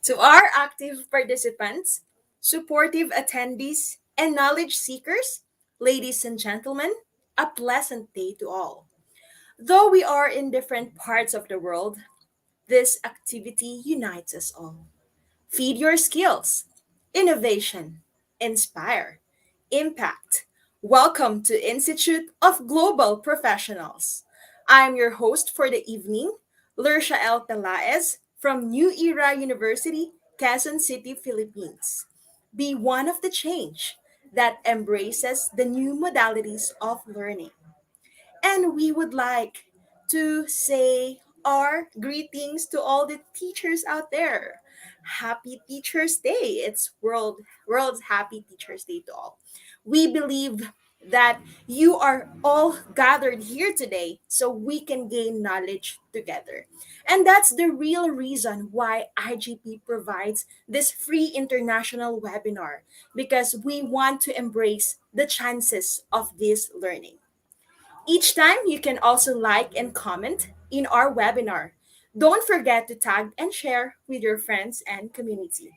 To our active participants, supportive attendees, and knowledge seekers, ladies and gentlemen, a pleasant day to all. Though we are in different parts of the world, this activity unites us all. Feed your skills, innovation, inspire, impact. Welcome to Institute of Global Professionals. I'm your host for the evening, Lursha L. Pelaez from New Era University, Quezon City, Philippines. Be one of the change that embraces the new modalities of learning. And we would like to say our greetings to all the teachers out there. Happy Teachers Day. It's World's Happy Teachers Day to all. We believe that you are all gathered here today so we can gain knowledge together. And that's the real reason why IGP provides this free international webinar because we want to embrace the chances of this learning. Each time, you can also like and comment in our webinar. Don't forget to tag and share with your friends and community.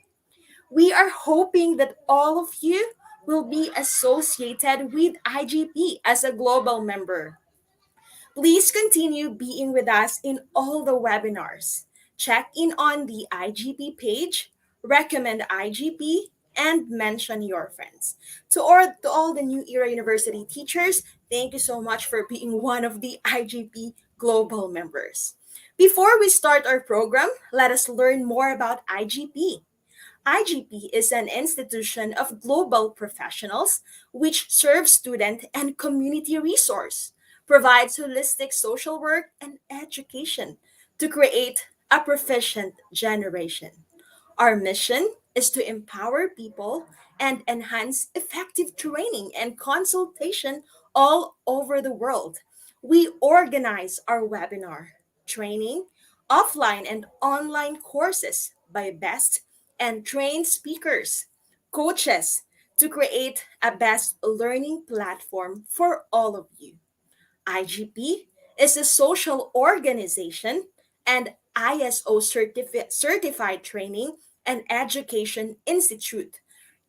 We are hoping that all of you will be associated with IGP as a global member. Please continue being with us in all the webinars. Check in on the IGP page, recommend IGP, and mention your friends. To all the New Era University teachers, thank you so much for being one of the IGP Global members. Before we start our program, let us learn more about IGP. IGP is an institution of global professionals which serves student and community resource, provides holistic social work and education to create a proficient generation. Our mission is to empower people and enhance effective training and consultation all over the world. We organize our webinar, training, offline and online courses by best and trained speakers, coaches to create a best learning platform for all of you. IGP is a social organization and ISO certified training and education institute,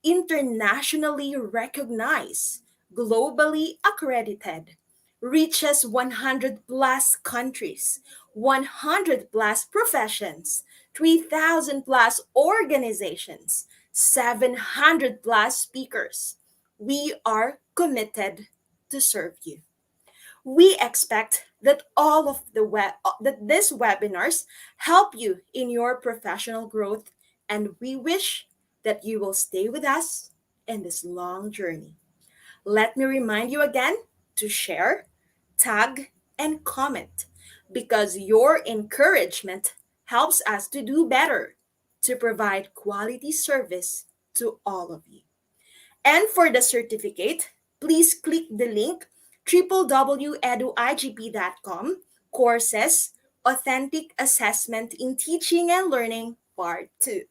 internationally recognized, globally accredited, reaches 100 plus countries, 100 plus professions, 3,000 plus organizations, 700 plus speakers. We are committed to serve you. We expect that that these webinars help you in your professional growth, and we wish that you will stay with us in this long journey. Let me remind you again to share, tag, and comment because your encouragement helps us to do better, to provide quality service to all of you. And for the certificate, please click the link www.eduigp.com courses Authentic Assessment in Teaching and Learning Part 2.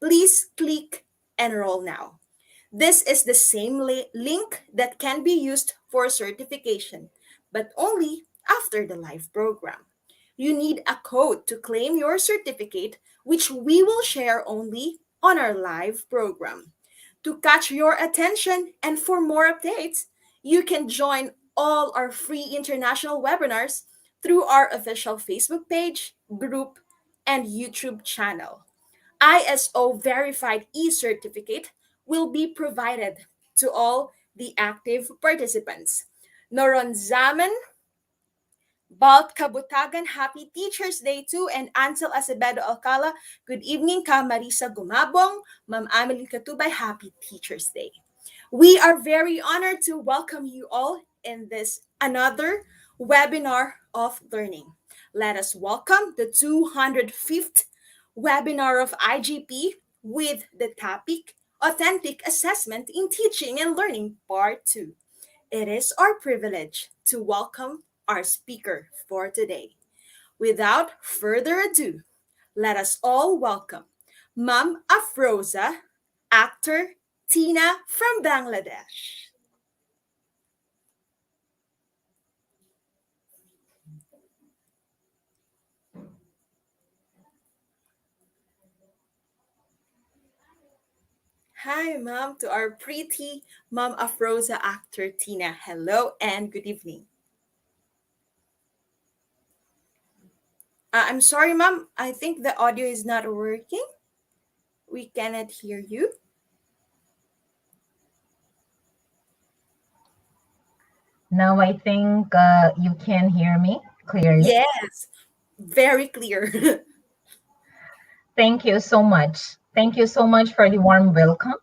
Please click Enroll Now. This is the same link that can be used for certification, but only after the live program. You need a code to claim your certificate, which we will share only on our live program. To catch your attention and for more updates, you can join all our free international webinars through our official Facebook page, group, and YouTube channel. ISO verified e-certificate will be provided to all the active participants. Noronzaman Balt Kabutagan, happy Teacher's Day too, and Ansel Acevedo Alcala, good evening ka Marisa Gumabong, Ma'am Amelie Katubay, happy Teacher's Day. We are very honored to welcome you all in this another webinar of learning. Let us welcome the 205th webinar of IGP with the topic Authentic Assessment in Teaching and Learning Part 2. It is our privilege to welcome our speaker for today. Without further ado, let us all welcome Ma'am Afroza, actor Tina from Bangladesh. Hi, Mom, to our pretty Mom Afroza actor Tina. Hello and good evening. I'm sorry, Mom. I think the audio is not working. We cannot hear you. Now I think you can hear me clearly. Yes, very clear. Thank you so much. Thank you so much for the warm welcome.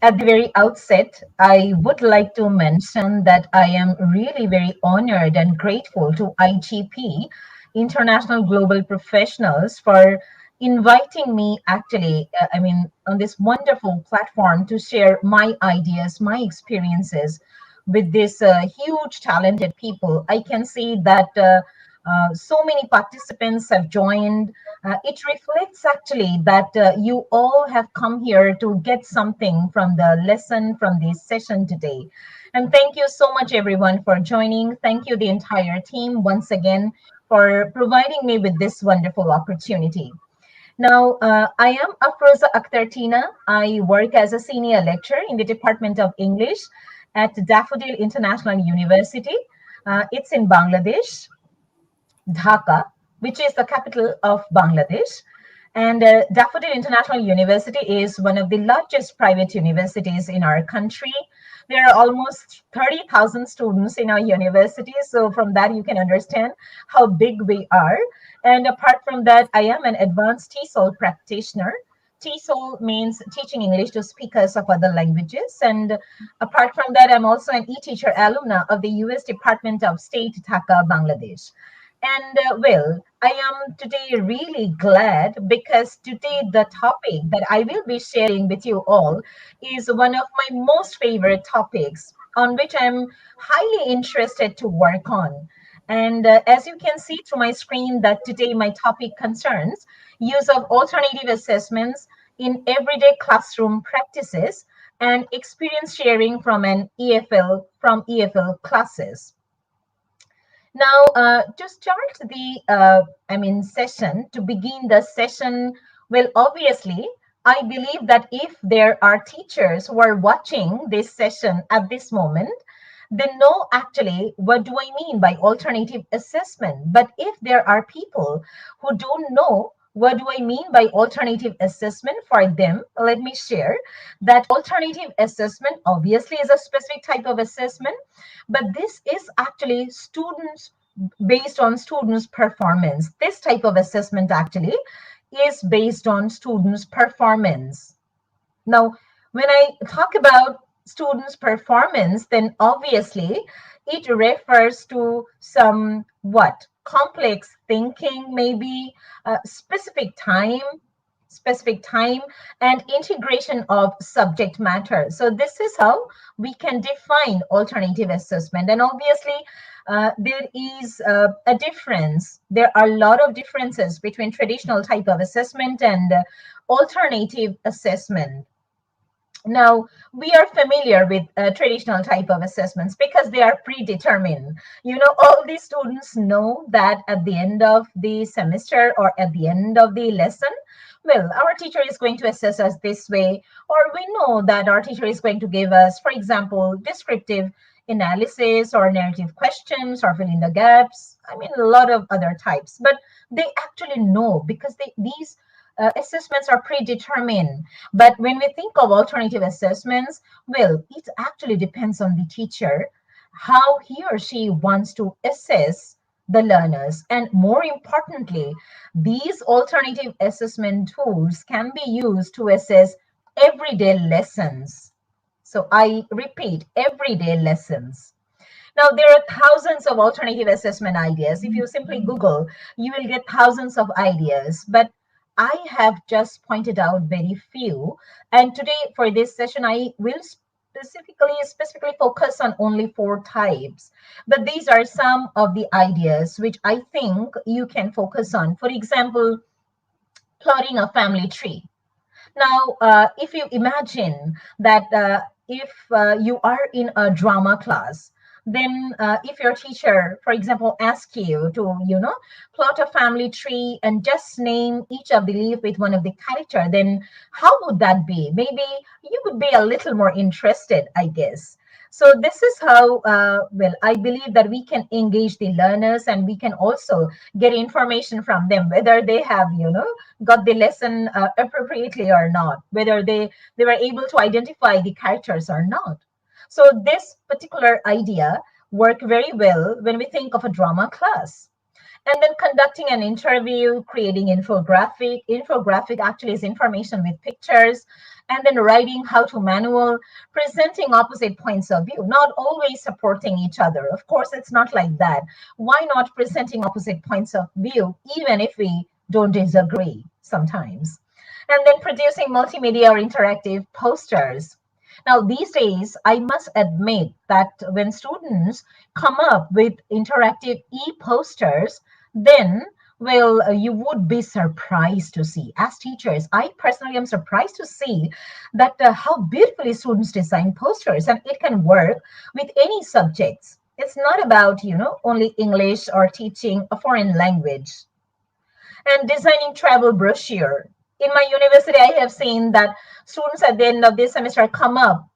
At the very outset, I would like to mention that I am really very honored and grateful to IGP, International Global Professionals, for inviting me on this wonderful platform to share my ideas, my experiences with this huge talented people. I can see that so many participants have joined. It reflects actually that you all have come here to get something from the lesson from this session today. And thank you so much, everyone, for joining. Thank you, the entire team, once again, for providing me with this wonderful opportunity. Now, I am Afroza Akhtar. I work as a senior lecturer in the Department of English at Daffodil International University. It's in Bangladesh. Dhaka, which is the capital of Bangladesh. And Daffodil International University is one of the largest private universities in our country. There are almost 30,000 students in our university. So, from that, you can understand how big we are. And apart from that, I am an advanced TESOL practitioner. TESOL means teaching English to speakers of other languages. And apart from that, I'm also an e-teacher alumna of the US Department of State, Dhaka, Bangladesh. And well, I am today really glad because today the topic that I will be sharing with you all is one of my most favorite topics on which I'm highly interested to work on. And as you can see through my screen, that today my topic concerns use of alternative assessments in everyday classroom practices and experience sharing from an EFL classes. Now, to start the, session, to begin the session, well, obviously, I believe that if there are teachers who are watching this session at this moment, they know actually what do I mean by alternative assessment. But if there are people who don't know what do I mean by alternative assessment for them, let me share that alternative assessment obviously is a specific type of assessment, but this is actually students based on students performance. This type of assessment actually is based on students performance. Now, when I talk about students' performance, then obviously it refers to some what? Complex thinking, maybe specific time, and integration of subject matter. So this is how we can define alternative assessment. And obviously, there is a difference. There are a lot of differences between traditional type of assessment and alternative assessment. Now, we are familiar with traditional type of assessments because they are predetermined. You know, all these students know that at the end of the semester or at the end of the lesson, well, our teacher is going to assess us this way, or we know that our teacher is going to give us, for example, descriptive analysis or narrative questions or fill in the gaps. I mean, a lot of other types, but they actually know because these assessments are predetermined. But when we think of alternative assessments, well, it actually depends on the teacher, how he or she wants to assess the learners. And more importantly, these alternative assessment tools can be used to assess everyday lessons. So I repeat, everyday lessons. Now, there are thousands of alternative assessment ideas. If you simply Google, you will get thousands of ideas. But I have just pointed out very few. And today, for this session, I will specifically focus on only four types. But these are some of the ideas which I think you can focus on. For example, plotting a family tree. Now, if you imagine that if you are in a drama class, then if your teacher, for example, asks you to, plot a family tree and just name each of the leaf with one of the character, then how would that be? Maybe you would be a little more interested, I guess. So this is how, well, I believe that we can engage the learners, and we can also get information from them, whether they have, got the lesson appropriately or not, whether they were able to identify the characters or not. So this particular idea work very well when we think of a drama class. And then conducting an interview, creating infographic actually is information with pictures, and then writing how to manual, presenting opposite points of view, not always supporting each other. Of course, it's not like that. Why not presenting opposite points of view, even if we don't disagree sometimes? And then producing multimedia or interactive posters. Now, these days, I must admit that when students come up with interactive e-posters, then, well, you would be surprised to see. As teachers, I personally am surprised to see that how beautifully students design posters, and it can work with any subjects. It's not about, only English or teaching a foreign language. And designing travel brochure. In my university, I have seen that students at the end of this semester come up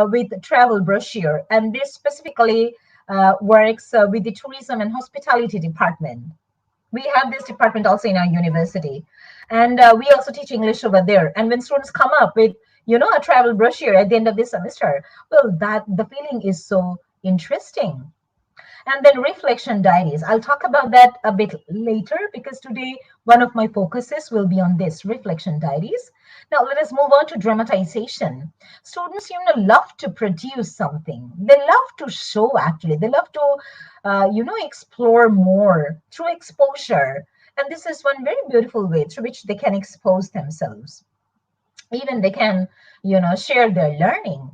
with travel brochure, and this specifically works with the tourism and hospitality department. We have this department also in our university, and we also teach English over there. And when students come up with, a travel brochure at the end of this semester, well, that the feeling is so interesting. And then reflection diaries. I'll talk about that a bit later, because today one of my focuses will be on this reflection diaries. Now let us move on to dramatization. Students, love to produce something. They love to show, actually. They love to, explore more through exposure. And this is one very beautiful way through which they can expose themselves. Even they can, share their learning.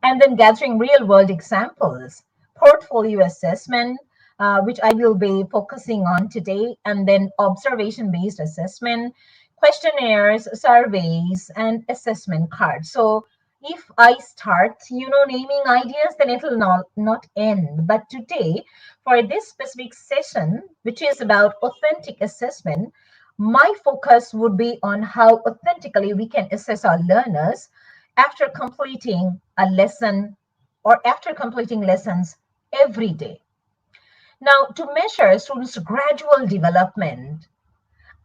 And then gathering real world examples, portfolio assessment, which I will be focusing on today, and then observation based assessment, questionnaires, surveys, and assessment cards. So if I start, naming ideas, then it will not end. But today, for this specific session, which is about authentic assessment, my focus would be on how authentically we can assess our learners after completing a lesson or after completing lessons every day. Now, to measure students' gradual development,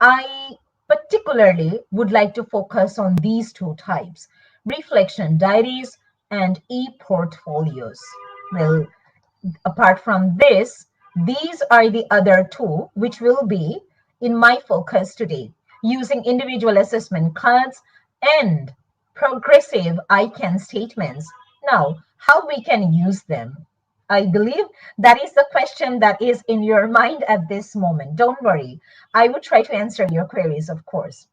I particularly would like to focus on these two types: reflection diaries and e portfolios. Well, apart from this, these are the other two which will be in my focus today, using individual assessment cards and progressive I can statements. Now, how we can use them? I believe that is the question that is in your mind at this moment. Don't worry. I will try to answer your queries, of course.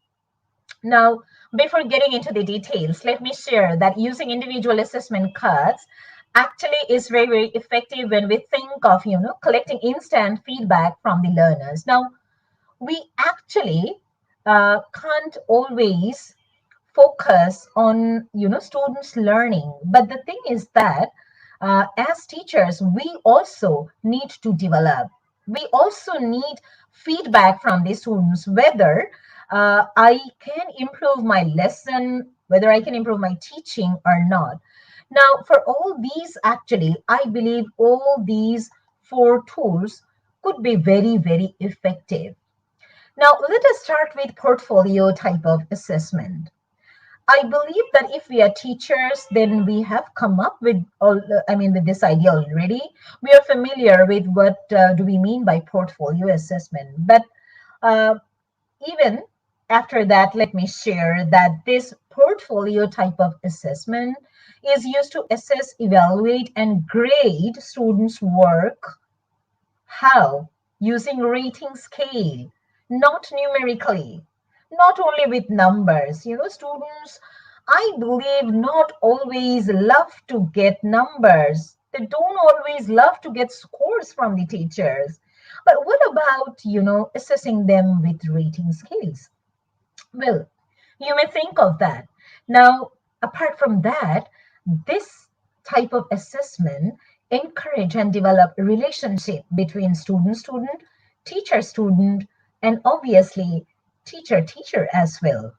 Now, before getting into the details, let me share that using individual assessment cards actually is very, very effective when we think of, collecting instant feedback from the learners. Now, we actually can't always focus on, students learning. But the thing is that as teachers, we also need to develop. We also need feedback from the students, whether I can improve my lesson, whether I can improve my teaching or not. Now, for all these, actually, I believe all these four tools could be very, very effective. Now, let us start with portfolio type of assessment. I believe that if we are teachers, then we have come up with with this idea already. We are familiar with what do we mean by portfolio assessment. But uh, even after that, let me share that this portfolio type of assessment is used to assess, evaluate, and grade students' work. How? Using rating scale, not numerically, not only with numbers. Students, I believe, not always love to get numbers. They don't always love to get scores from the teachers. But what about, assessing them with rating scales? Well, you may think of that. Now, apart from that, this type of assessment encourage and develop a relationship between student-student, teacher-student, and obviously teacher-teacher as well.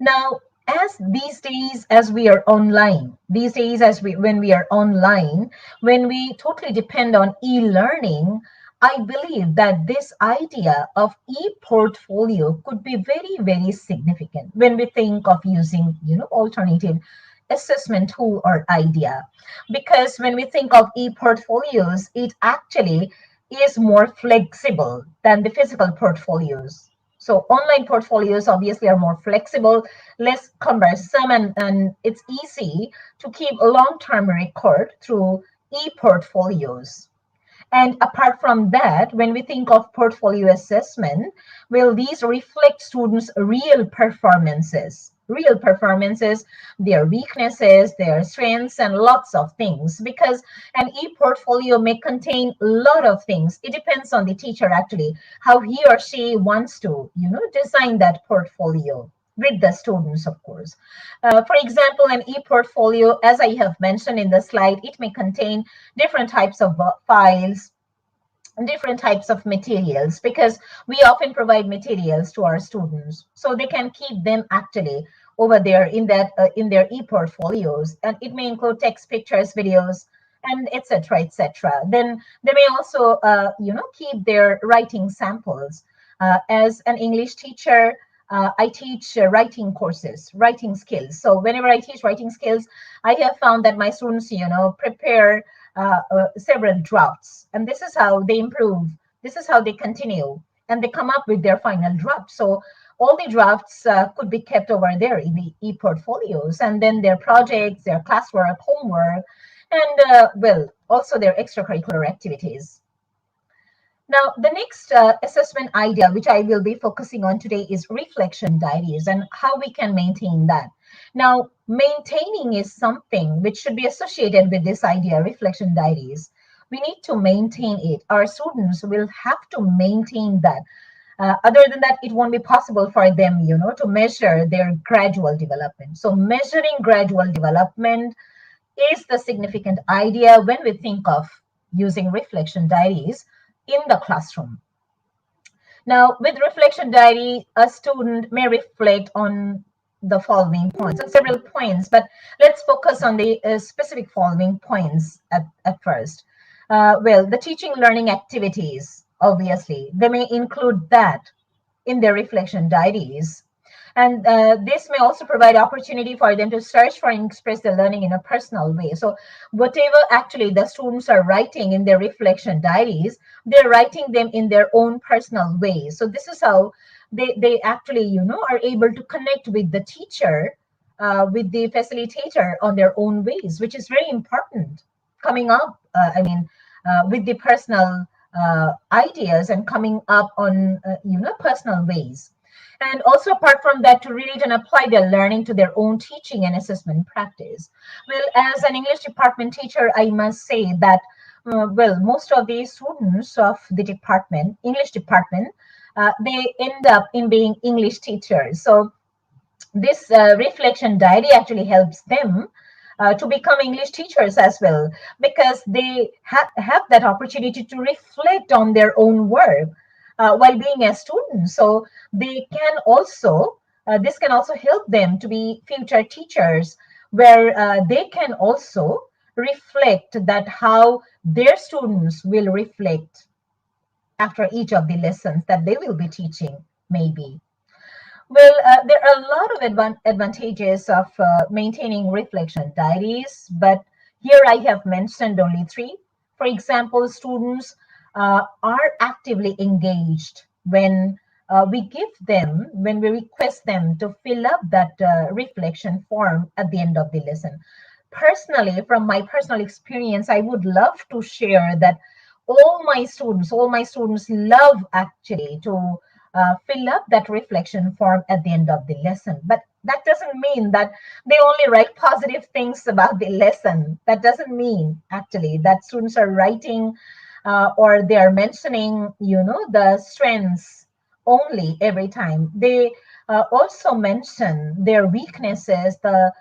Now, as these days, as we are online, these days, when we are online, when we totally depend on e-learning, I believe that this idea of e-portfolio could be very, very significant when we think of using, alternative assessment tool or idea. Because when we think of e-portfolios, it actually is more flexible than the physical portfolios. So online portfolios obviously are more flexible, less cumbersome, and it's easy to keep a long-term record through e-portfolios. And apart from that, when we think of portfolio assessment, will these reflect students' real performances, their weaknesses, their strengths, and lots of things? Because an e-portfolio may contain a lot of things. It depends on the teacher actually, how he or she wants to, design that portfolio with the students, of course. For example, an e-portfolio, as I have mentioned in the slide, it may contain different types of files, different types of materials, because we often provide materials to our students so they can keep them actually over there in their e-portfolios, and it may include text, pictures, videos, and etc., etc. Then they may also keep their writing samples. As an English teacher, I teach writing courses, writing skills. So whenever I teach writing skills, I have found that my students prepare several drafts, and this is how they improve, this is how they continue, and they come up with their final draft. So all the drafts could be kept over there in the e-portfolios, and then their projects, their classwork, homework, and well, also their extracurricular activities. Now, the next assessment idea, which I will be focusing on today, is reflection diaries and how we can maintain that. Now, maintaining is something which should be associated with this idea, reflection diaries. We need to maintain it. Our students will have to maintain that. Other than that, it won't be possible for them, to measure their gradual development. So measuring gradual development is the significant idea when we think of using reflection diaries in the classroom. Now, with reflection diary, a student may reflect on the following points, on several points, but let's focus on the specific following points at first. Well, the teaching learning activities, obviously, they may include that in their reflection diaries. And this may also provide opportunity for them to search for and express their learning in a personal way. So whatever actually the students are writing in their reflection diaries, they're writing them in their own personal way. So this is how they actually, are able to connect with the teacher, with the facilitator on their own ways, which is very important. Coming up, with the personal ideas and coming up on, personal ways. And also, apart from that, to relate and apply their learning to their own teaching and assessment practice. Well, as an English department teacher, I must say that, well, most of the students of the department, English department, they end up in being English teachers. So this reflection diary actually helps them to become English teachers as well, because they have that opportunity to reflect on their own work while being a student. So they can also, this can also help them to be future teachers, where they can also reflect that how their students will reflect after each of the lessons that they will be teaching, maybe. Well, there are a lot of advantages of maintaining reflection diaries, but here I have mentioned only three. For example, students are actively engaged when when we request them to fill up that reflection form at the end of the lesson. Personally, from my personal experience, I would love to share that all my students love actually to fill up that reflection form at the end of the lesson. But that doesn't mean that they only write positive things about the lesson. That doesn't mean actually that students are writing or they are mentioning, the strengths only every time. They also mention their weaknesses, the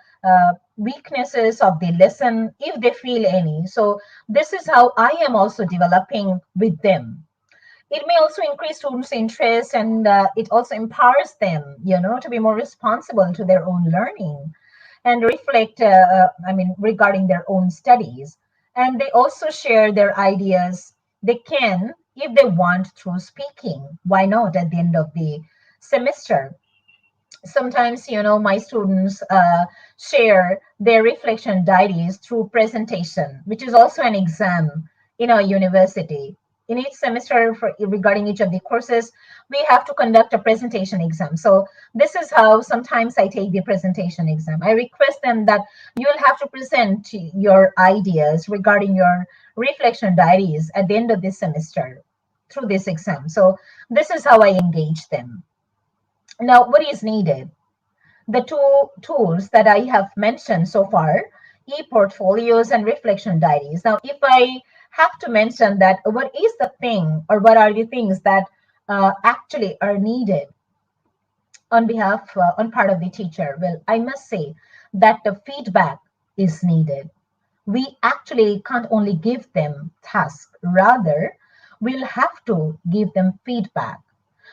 weaknesses of the lesson if they feel any. So this is how I am also developing with them. It may also increase students' interest, and it also empowers them, to be more responsible to their own learning and reflect, regarding their own studies. And they also share their ideas. They can, if they want, through speaking. Why not at the end of the semester? Sometimes, my students share their reflection diaries through presentation, which is also an exam in our university. In each semester, regarding each of the courses, we have to conduct a presentation exam. So this is how sometimes I take the presentation exam. I request them that you will have to present your ideas regarding your reflection diaries at the end of this semester through this exam. So this is how I engage them. Now, what is needed? The two tools that I have mentioned so far, e-portfolios and reflection diaries. Now, if I have to mention that, what is the thing or what are the things that actually are needed on part of the teacher? Well, I must say that the feedback is needed. We actually can't only give them tasks, rather, we'll have to give them feedback.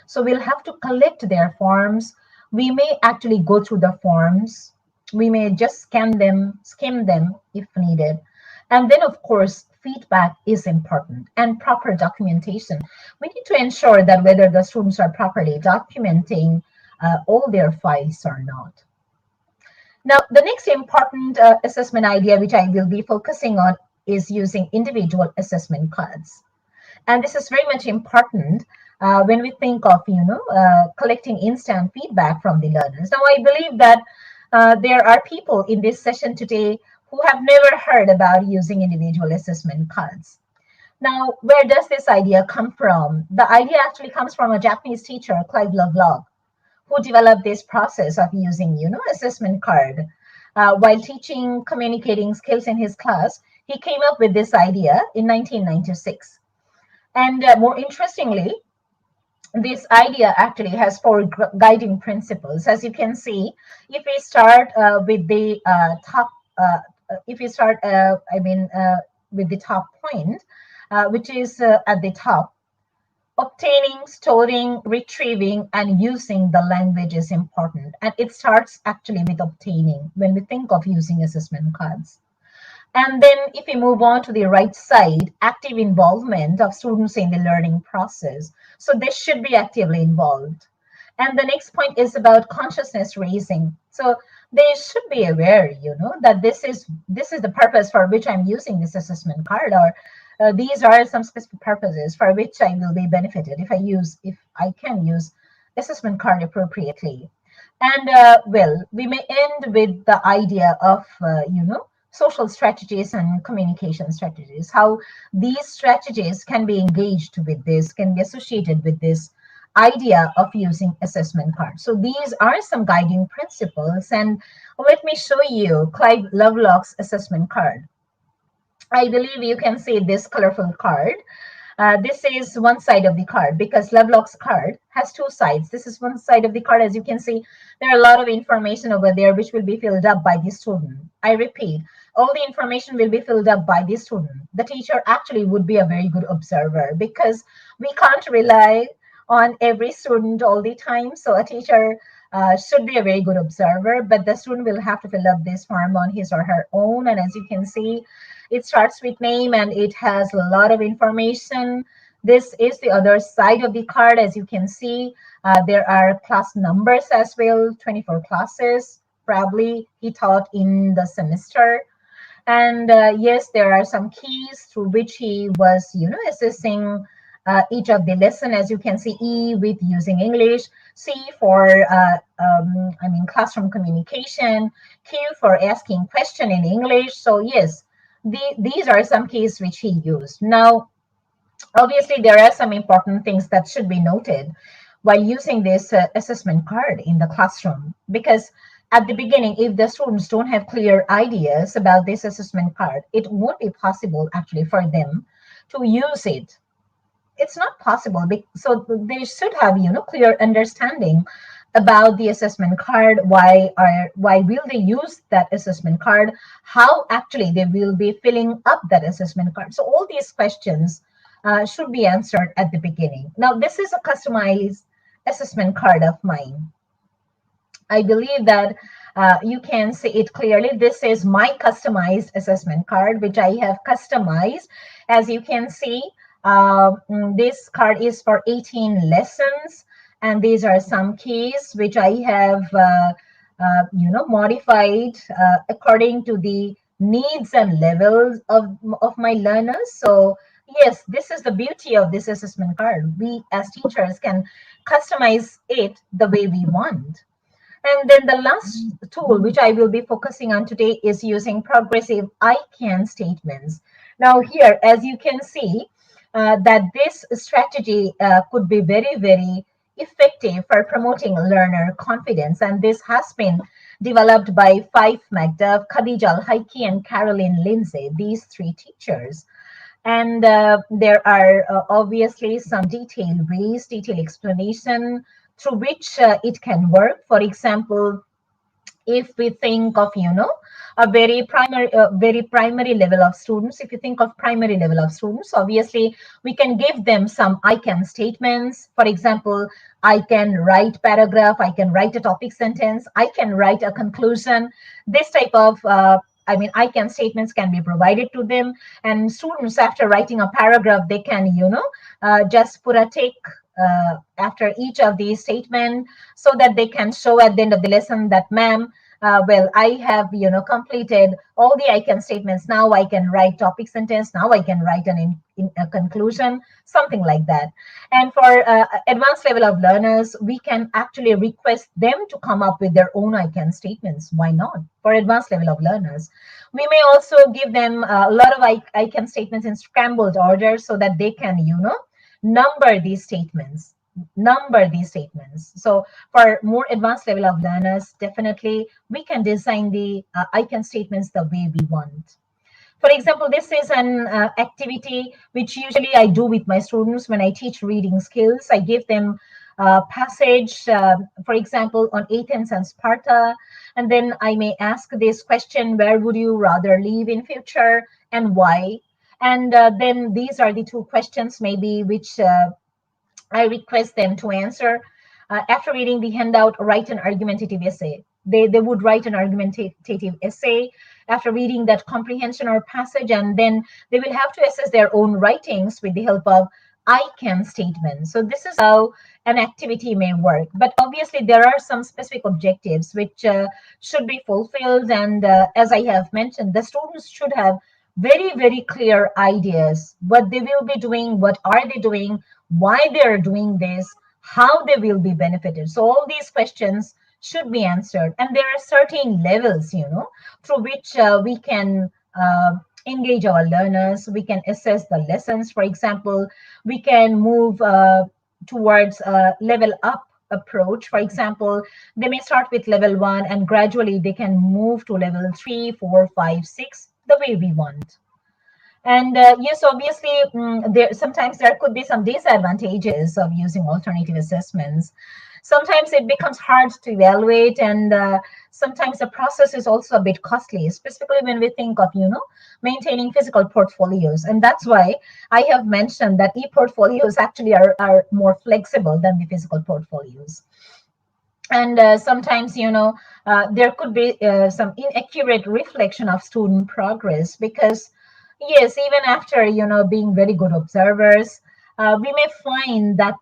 So we'll have to collect their forms. We may actually go through the forms. We may just skim them if needed. And then, of course, feedback is important and proper documentation. We need to ensure that whether the students are properly documenting all their files or not. Now, the next important assessment idea, which I will be focusing on, is using individual assessment cards. And this is very much important when we think of, collecting instant feedback from the learners. Now, I believe that there are people in this session today who have never heard about using individual assessment cards. Now, where does this idea come from? The idea actually comes from a Japanese teacher, Clive Lovelock, who developed this process of using, assessment card. While teaching communicating skills in his class, he came up with this idea in 1996. And more interestingly, this idea actually has four guiding principles. As you can see, if we start with the top, if we start, with the top point, which is at the top, obtaining, storing, retrieving, and using the language is important. And it starts actually with obtaining when we think of using assessment cards. And then if we move on to the right side, active involvement of students in the learning process. So they should be actively involved. And the next point is about consciousness raising. So they should be aware, that this is the purpose for which I'm using this assessment card, or these are some specific purposes for which I will be benefited if I can use assessment card appropriately. And well, we may end with the idea of social strategies and communication strategies. How these strategies can be engaged with this, can be associated with this idea of using assessment cards. So these are some guiding principles, and let me show you Clive Lovelock's assessment card. I believe you can see this colorful card. This is one side of the card because Lovelock's card has two sides. This is one side of the card. As you can see, there are a lot of information over there which will be filled up by the student. I repeat, all the information will be filled up by the student. The teacher actually would be a very good observer because we can't rely on every student all the time. So a teacher should be a very good observer, but the student will have to fill up this form on his or her own. And as you can see, it starts with name and it has a lot of information. This is the other side of the card. As you can see, there are class numbers as well, 24 classes, probably he taught in the semester. And yes, there are some keys through which he was, assessing each of the lesson. As you can see, E with using English, C for, classroom communication, Q for asking question in English. So yes, these are some keys which he used. Now, obviously, there are some important things that should be noted while using this assessment card in the classroom. Because at the beginning, if the students don't have clear ideas about this assessment card, it won't be possible actually for them to use it. It's not possible. So they should have, clear understanding about the assessment card, why will they use that assessment card, how actually they will be filling up that assessment card. So all these questions should be answered at the beginning. Now this is a customized assessment card of mine. I believe that you can see it clearly. This is my customized assessment card, which I have customized. As you can see, this card is for 18 lessons, and these are some keys which I have, modified according to the needs and levels of my learners. So yes, this is the beauty of this assessment card. We as teachers can customize it the way we want. And then the last tool which I will be focusing on today is using progressive I can statements. Now here, as you can see, that this strategy could be very, very effective for promoting learner confidence. And this has been developed by Fife McDuff, Khadija Al-Haiki, and Caroline Lindsay, these three teachers. And there are obviously some detailed ways, detailed explanation through which it can work. For example, if we think of a very primary level of students, if you think of primary level of students, obviously we can give them some I can statements. For example, I can write paragraph, I can write a topic sentence, I can write a conclusion. This type of I can statements can be provided to them, and students, after writing a paragraph, they can just put a tick after each of these statements, so that they can show at the end of the lesson that, ma'am, well, I have completed all the I can statements. Now I can write topic sentence. Now I can write in a conclusion, something like that. And for advanced level of learners, we can actually request them to come up with their own I can statements. Why not? For advanced level of learners, we may also give them a lot of I can statements in scrambled order, so that they can number these statements So for more advanced level of learners, definitely we can design the I can statements the way we want. For example, this is an activity which usually I do with my students when I teach reading skills. I give them a passage, for example, on Athens and Sparta, and then I may ask this question: where would you rather live in future, and why? And then these are the two questions maybe which I request them to answer. After reading the handout, write an argumentative essay. They would write an argumentative essay after reading that comprehension or passage, and then they will have to assess their own writings with the help of I can statements. So this is how an activity may work. But obviously, there are some specific objectives which should be fulfilled. And as I have mentioned, the students should have very, very clear ideas what they will be doing, what are they doing, why they're doing this, how they will be benefited. So all these questions should be answered. And there are certain levels, through which we can engage our learners. We can assess the lessons. For example, we can move towards a level up approach. For example, they may start with level 1, and gradually they can move to level 3, 4, 5, 6, the way we want. And yes, obviously, there sometimes there could be some disadvantages of using alternative assessments. Sometimes it becomes hard to evaluate, and sometimes the process is also a bit costly, specifically when we think of maintaining physical portfolios. And that's why I have mentioned that e-portfolios actually are more flexible than the physical portfolios. And sometimes there could be some inaccurate reflection of student progress, because yes, even after being very good observers, we may find that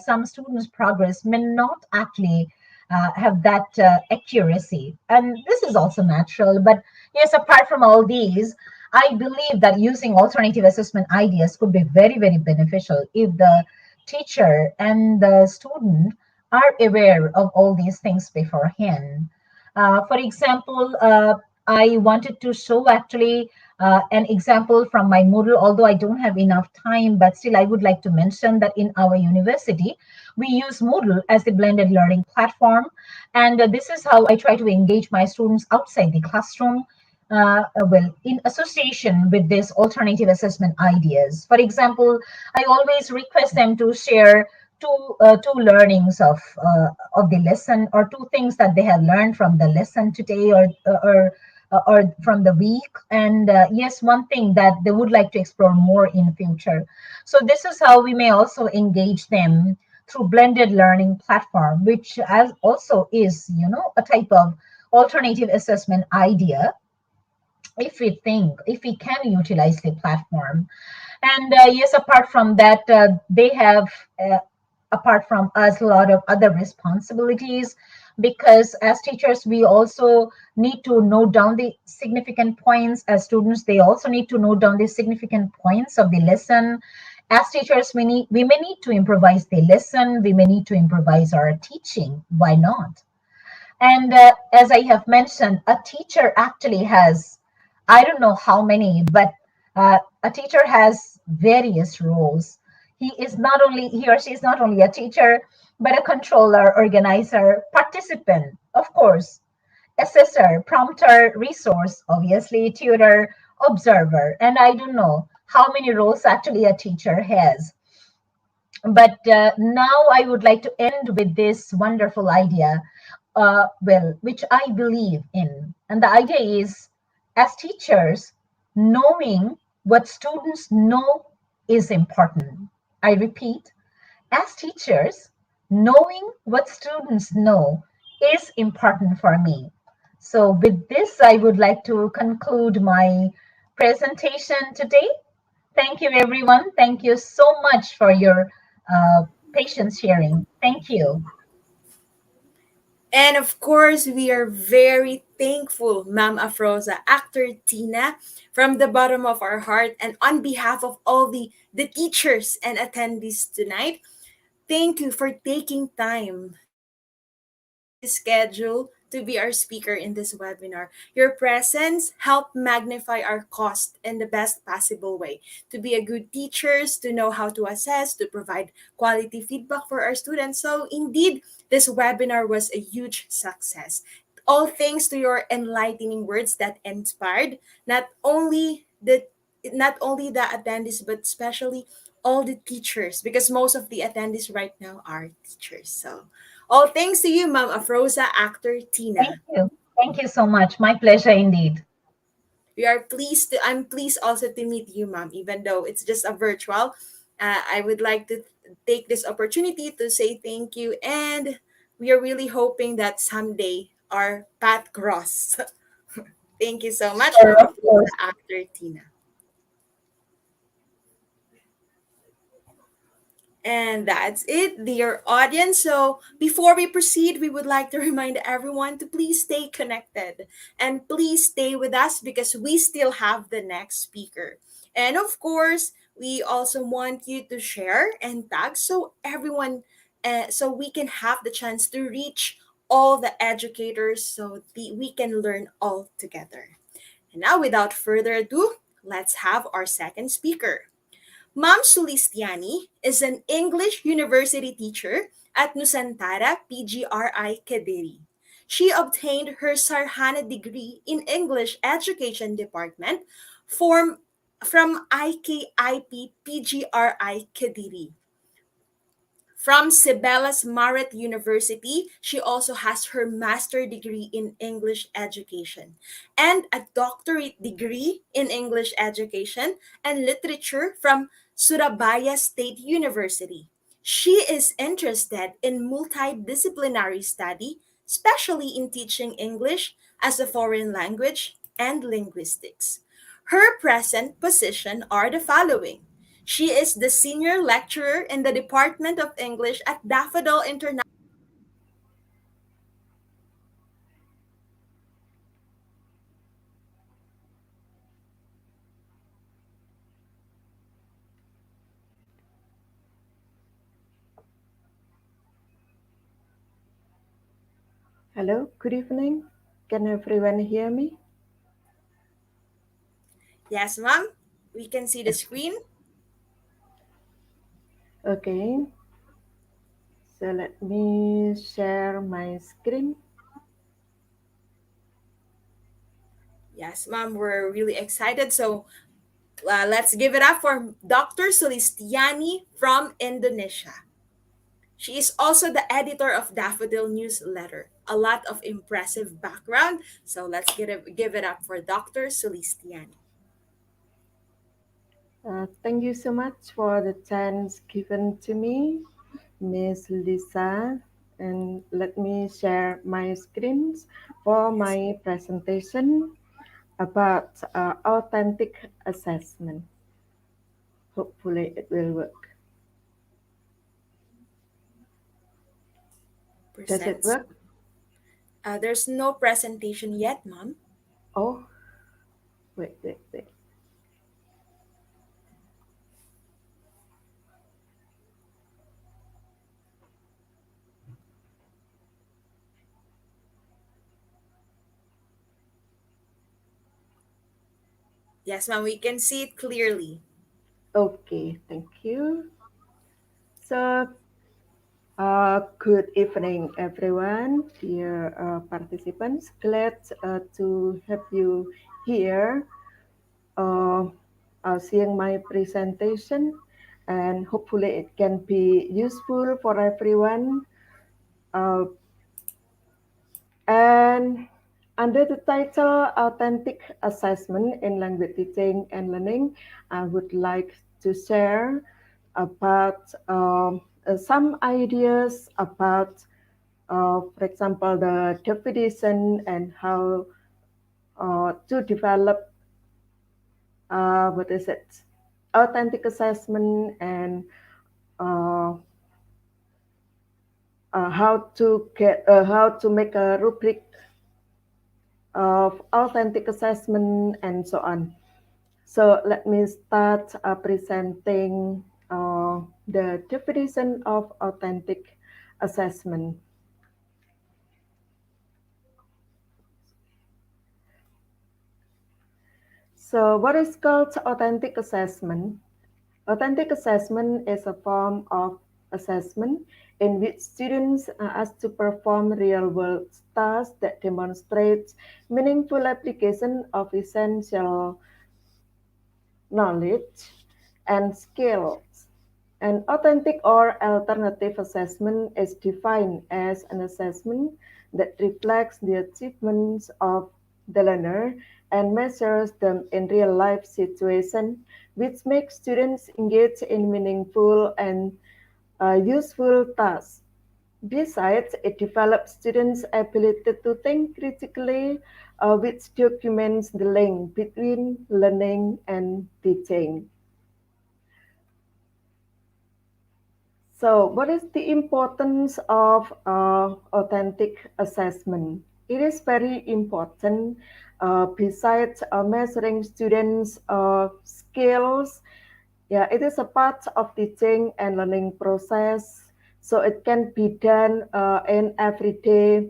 some students progress may not actually have that accuracy, and this is also natural. But yes, apart from all these, I believe that using alternative assessment ideas could be very, very beneficial if the teacher and the student are aware of all these things beforehand. For example, I wanted to show actually an example from my Moodle, although I don't have enough time, but still I would like to mention that in our university, we use Moodle as the blended learning platform. And this is how I try to engage my students outside the classroom. Well, in association with this alternative assessment ideas. For example, I always request them to share two learnings of the lesson, or two things that they have learned from the lesson today, or from the week, and yes, one thing that they would like to explore more in future. So this is how we may also engage them through blended learning platform, which as also is, a type of alternative assessment idea, if we can utilize the platform. And yes, apart from that, they have, uh, apart from us, a lot of other responsibilities, because as teachers, we also need to note down the significant points. As students, they also need to note down the significant points of the lesson. As teachers, we may need to improvise the lesson, we may need to improvise our teaching. Why not? And as I have mentioned, a teacher actually has, I don't know how many, but a teacher has various roles. He or she is not only a teacher, but a controller, organizer, participant, of course, assessor, prompter, resource, obviously, tutor, observer. And I don't know how many roles actually a teacher has. But now I would like to end with this wonderful idea, which I believe in. And the idea is, as teachers, knowing what students know is important. I repeat, as teachers, knowing what students know is important for me. So, with this, I would like to conclude my presentation today. Thank you, everyone. Thank you so much for your uh, patience sharing. Thank you. And of course, we are very thankful, Ma'am Afroza, actor Tina, from the bottom of our heart, and on behalf of all the teachers and attendees tonight. Thank you for taking time out of your busy schedule to be our speaker in this webinar. Your presence helped magnify our cost in the best possible way. To be a good teachers, to know how to assess, to provide quality feedback for our students. So indeed, this webinar was a huge success. All thanks to your enlightening words that inspired not only the attendees but especially all the teachers, because most of the attendees right now are teachers. So all thanks to you, Ma'am Afroza, actor Thank Tina. you. Thank you so much. My pleasure indeed. I'm pleased also to meet you, Ma'am, even though it's just a virtual. I would like to take this opportunity to say thank you, and we are really hoping that someday our path cross. Thank you so much, Sure, Ma'am of Afroza, course. actor Tina. And that's it, dear audience. So, before we proceed, we would like to remind everyone to please stay connected and please stay with us because we still have the next speaker. And of course, we also want you to share and tag so so we can have the chance to reach all the educators so we can learn all together. And now, without further ado, let's have our second speaker. Ma'am Sulistiani is an English university teacher at Nusantara PGRI Kediri. She obtained her Sarhana degree in English Education Department from, from IKIP PGRI Kediri. From Sibella's Maret University, she also has her master degree in English education and a doctorate degree in English education and literature from Surabaya State University. She is interested in multidisciplinary study, especially in teaching English as a foreign language and linguistics. Her present position are the following. She is the senior lecturer in the Department of English at Daffodil International. Hello, good evening. Can everyone hear me? Yes, ma'am. We can see the screen. Okay, so let me share my screen. Yes, ma'am. We're really excited. So let's give it up for Dr. Sulistiani from Indonesia. She is also the editor of Daffodil Newsletter. A lot of impressive background. So let's give it up for Dr. Sulistiani. Thank you so much for the chance given to me, Miss Lisa. And let me share my screens for Yes. my presentation about authentic assessment. Hopefully, it will work. Does it Presents. work? There's no presentation yet, Mom. Oh, wait. Yes, Mom, we can see it clearly. Okay, thank you. So, good evening, everyone, dear participants. Glad to have you here, uh, seeing my presentation, and hopefully it can be useful for everyone. Uh, and under the title Authentic Assessment in Language Teaching and Learning, I would like to share about some ideas about, for example, the definition and how to develop, what is it, authentic assessment, and uh, how to make a rubric of authentic assessment and so on. So let me start presenting the definition of authentic assessment. So what is called authentic assessment? Authentic assessment is a form of assessment in which students are asked to perform real-world tasks that demonstrate meaningful application of essential knowledge and skills. An authentic or alternative assessment is defined as an assessment that reflects the achievements of the learner and measures them in real life situations, which makes students engage in meaningful and useful tasks. Besides, it develops students' ability to think critically, which documents the link between learning and teaching. So, what is the importance of authentic assessment? It is very important. Besides measuring students' skills, yeah, it is a part of teaching and learning process. So it can be done in everyday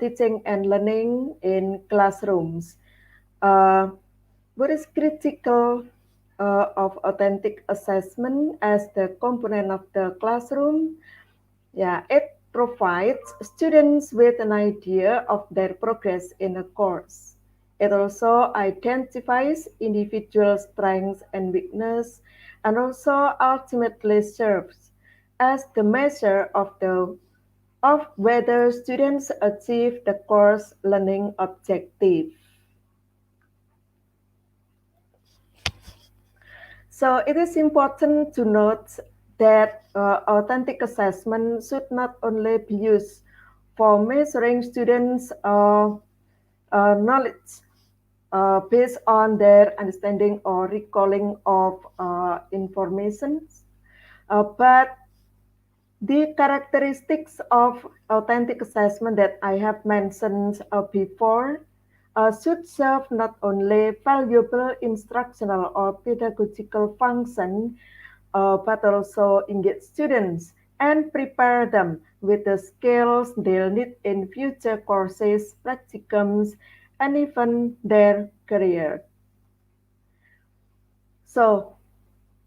teaching and learning in classrooms. Uh, what is critical of authentic assessment as the component of the classroom? Yeah, it provides students with an idea of their progress in a course. It also identifies individual strengths and weakness, and also ultimately serves as the measure of whether students achieve the course learning objective. So it is important to note that authentic assessment should not only be used for measuring students' knowledge based on their understanding or recalling of information, but the characteristics of authentic assessment that I have mentioned before should serve not only valuable instructional or pedagogical function, but also engage students and prepare them with the skills they'll need in future courses, practicums, and even their career. So,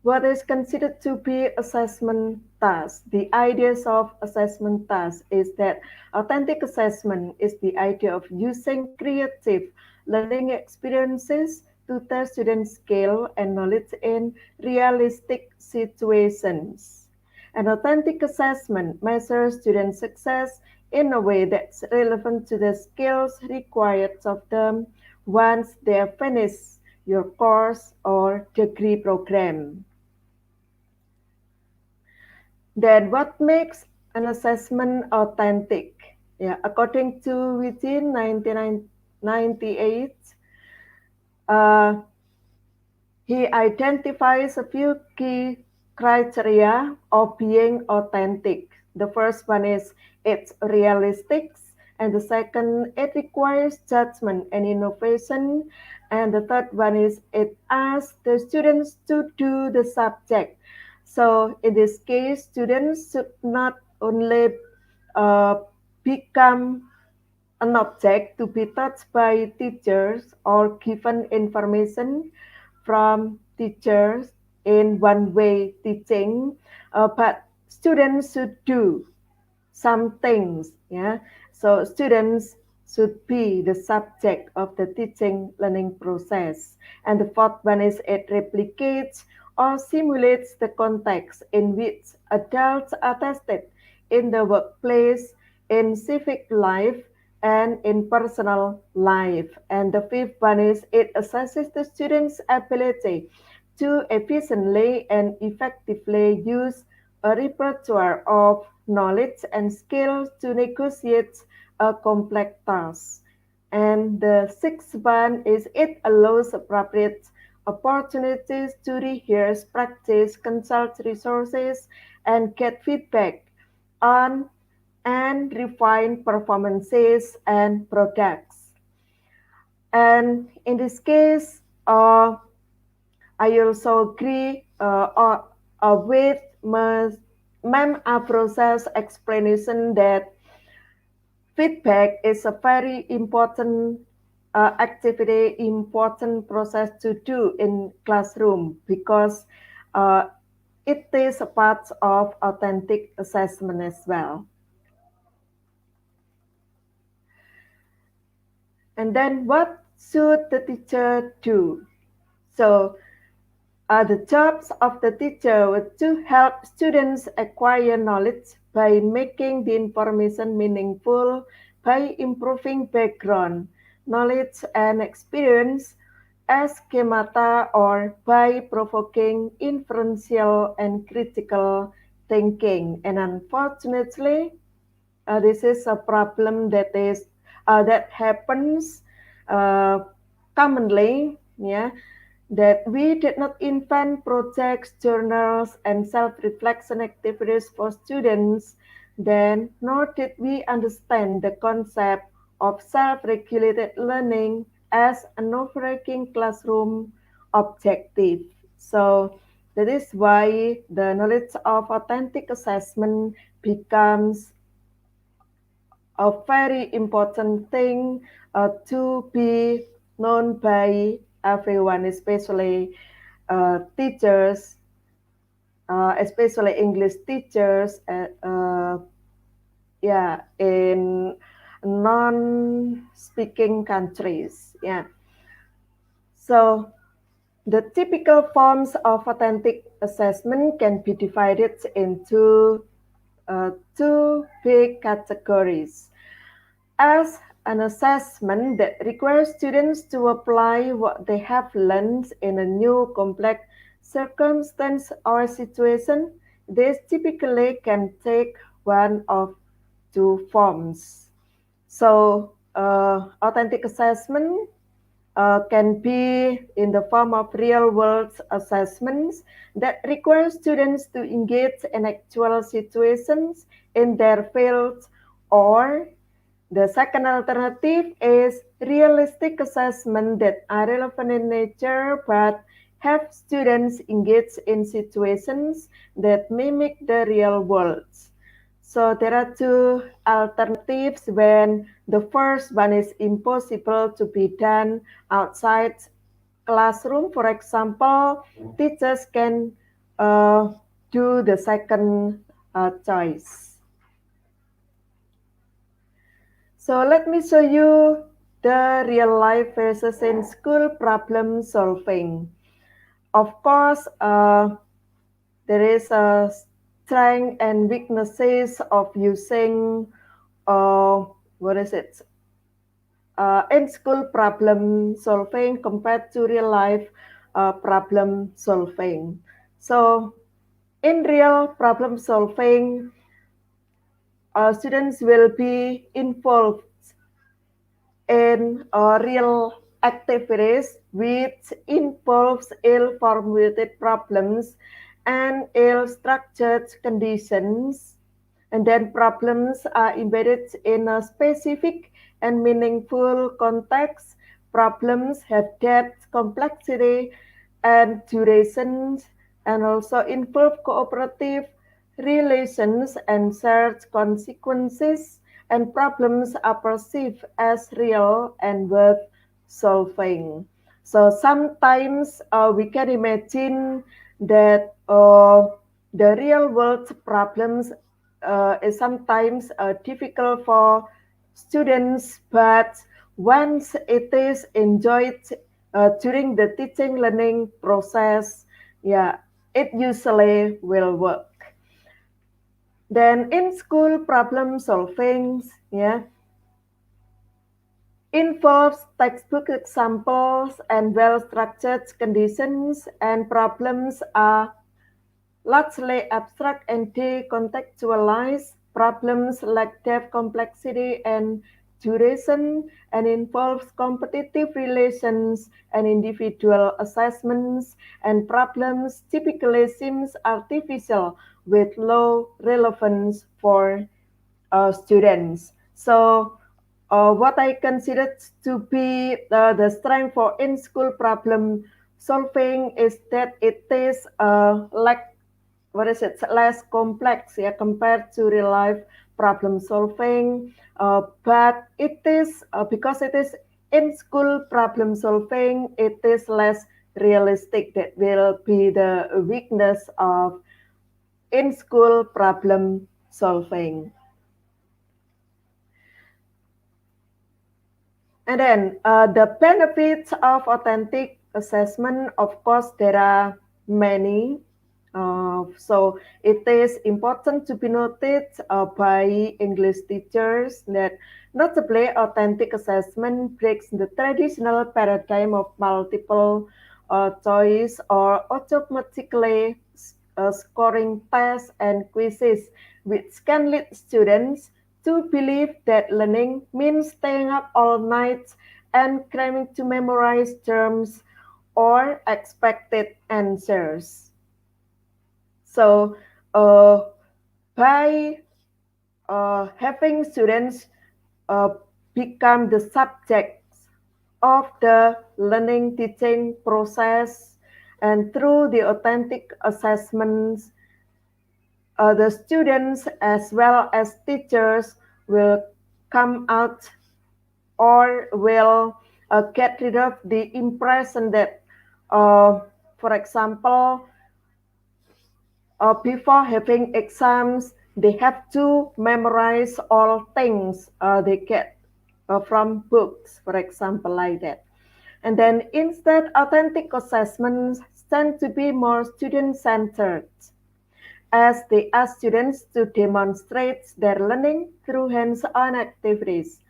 what is considered to be assessment task? The ideas of assessment task is that authentic assessment is the idea of using creative learning experiences to test students' skill and knowledge in realistic situations. An authentic assessment measures student success in a way that's relevant to the skills required of them once they have finished your course or degree program. Then what makes an assessment authentic? Yeah, according to within 1998, uh, he identifies a few key criteria of being authentic. The first one is it's realistic, and the second, it requires judgment and innovation, and the third one is it asks the students to do the subject. So in this case, students should not only uh, become an object to be touched by teachers or given information from teachers in one way teaching, but students should do some things. Yeah, so students should be the subject of the teaching learning process. And the fourth one is it replicates or simulates the context in which adults are tested in the workplace, in civic life, and in personal life. And the fifth one is it assesses the student's ability to efficiently and effectively use a repertoire of knowledge and skills to negotiate a complex task. And the sixth one is it allows appropriate opportunities to rehearse, practice, consult resources, and get feedback on and refine performances and products. And in this case, I also agree with Ma'am Afrosa's explanation that feedback is a very important activity, important process to do in classroom because uh, it is a part of authentic assessment as well. And then what should the teacher do? So the jobs of the teacher were to help students acquire knowledge by making the information meaningful, by improving background, knowledge and experience as schemata, or by provoking inferential and critical thinking. And unfortunately, this is a problem that happens uh, commonly. Yeah, that we did not invent projects, journals, and self-reflection activities for students, then nor did we understand the concept of self-regulated learning as an overarching classroom objective. So that is why the knowledge of authentic assessment becomes a very important thing to be known by everyone, especially teachers, especially English teachers, yeah, in non-speaking countries. Yeah. So the typical forms of authentic assessment can be divided into two big categories. As an assessment that requires students to apply what they have learned in a new complex circumstance or situation, this typically can take one of two forms. So, authentic assessment can be in the form of real world assessments that require students to engage in actual situations in their fields, or the second alternative is realistic assessment that are relevant in nature but have students engage in situations that mimic the real world. So there are two alternatives when the first one is impossible to be done outside classroom. For example, teachers can do the second choice. So let me show you the real life versus in school problem solving. Of course, there is a strengths and weaknesses of using uh, what is it in school problem solving compared to real life problem solving. So in real problem solving, students will be involved in real activities which involves ill-formulated problems and ill-structured conditions. And then problems are embedded in a specific and meaningful context. Problems have depth, complexity, and duration, and also involve cooperative relations and shared consequences, and problems are perceived as real and worth solving. So sometimes we can imagine that the real world problems is sometimes difficult for students, but once it is enjoyed during the teaching learning process, yeah, it usually will work. Then in school problem solving, yeah, involves textbook examples and well-structured conditions, and problems are largely abstract and decontextualized. Problems lack depth, complexity, and duration, and involves competitive relations and individual assessments, and problems typically seems artificial with low relevance for students. So what I consider to be the strength for in-school problem solving is that it is like what is it less complex, yeah, compared to real life problem solving, but it is because it is in school problem solving, it is less realistic. That will be the weakness of in school problem solving. And then the benefits of authentic assessment, of course, there are many. So it is important to be noted by English teachers that notably authentic assessment breaks the traditional paradigm of multiple choice or automatically scoring tests and quizzes, which can lead students to believe that learning means staying up all night and cramming to memorize terms or expected answers. So, by having students uh, become the subjects of the learning teaching process, and through the authentic assessments, the students as well as teachers will come out or will get rid of the impression that, uh, for example, before having exams, they have to memorize all things they get from books, for example, like that. And then instead, authentic assessments tend to be more student-centered, as they ask students to demonstrate their learning through hands-on activities.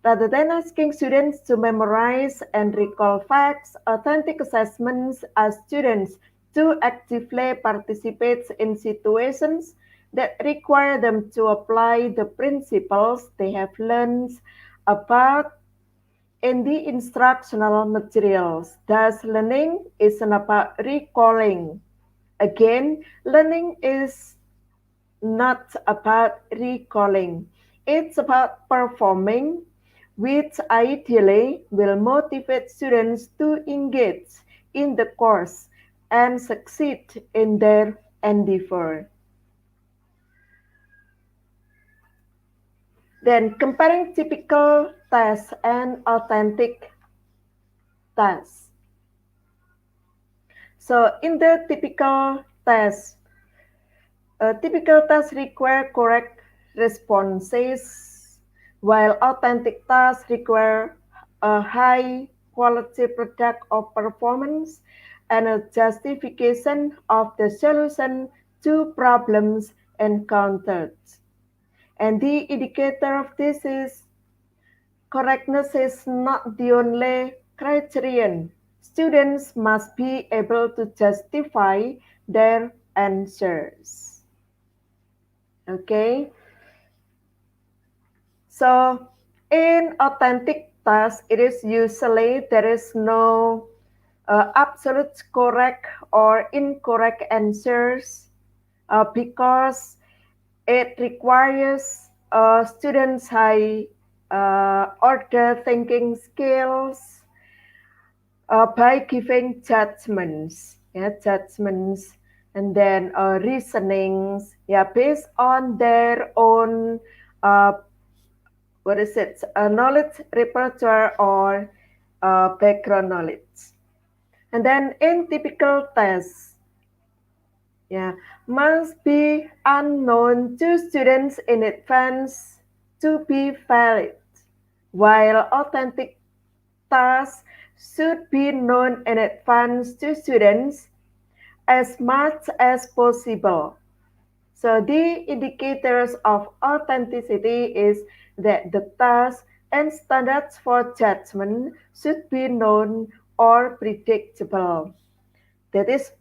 Rather than asking students to memorize and recall facts, authentic assessments ask students to actively participate in situations that require them to apply the principles they have learned about in the instructional materials. Thus, learning isn't about recalling. Again, learning is not about recalling. It's about performing, which ideally will motivate students to engage in the course and succeed in their endeavor. Then comparing typical tests and authentic tests. So in the typical tasks require correct responses, while authentic tasks require a high quality product of performance and a justification of the solution to problems encountered. And the indicator of this is correctness is not the only criterion. Students must be able to justify their answers. Okay, so in authentic task, it is usually there is no absolute correct or incorrect answers because it requires students high order thinking skills by giving judgments, yeah, judgments, and then reasonings, yeah, based on their own uh, what is it, knowledge repertoire or background knowledge. And then in typical tests, yeah, must be unknown to students in advance to be valid, while authentic tasks should be known in advance to students as much as possible. So the indicators of authenticity is that the tasks and standards for judgment should be known or predictable. That is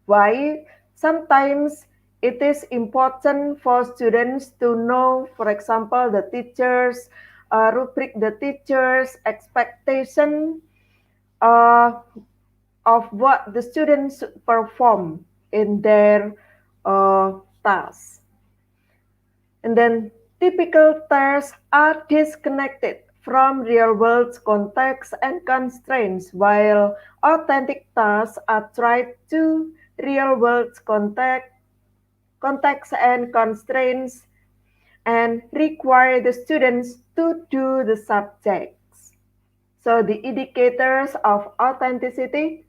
why sometimes it is important for students to know, for example, the teachers' rubric, the teachers' expectation uh, of what the students perform in their tasks. And then typical tasks are disconnected from real-world context and constraints, while authentic tasks are tied to real-world context and constraints and require the students to do the subjects. So the indicators of authenticity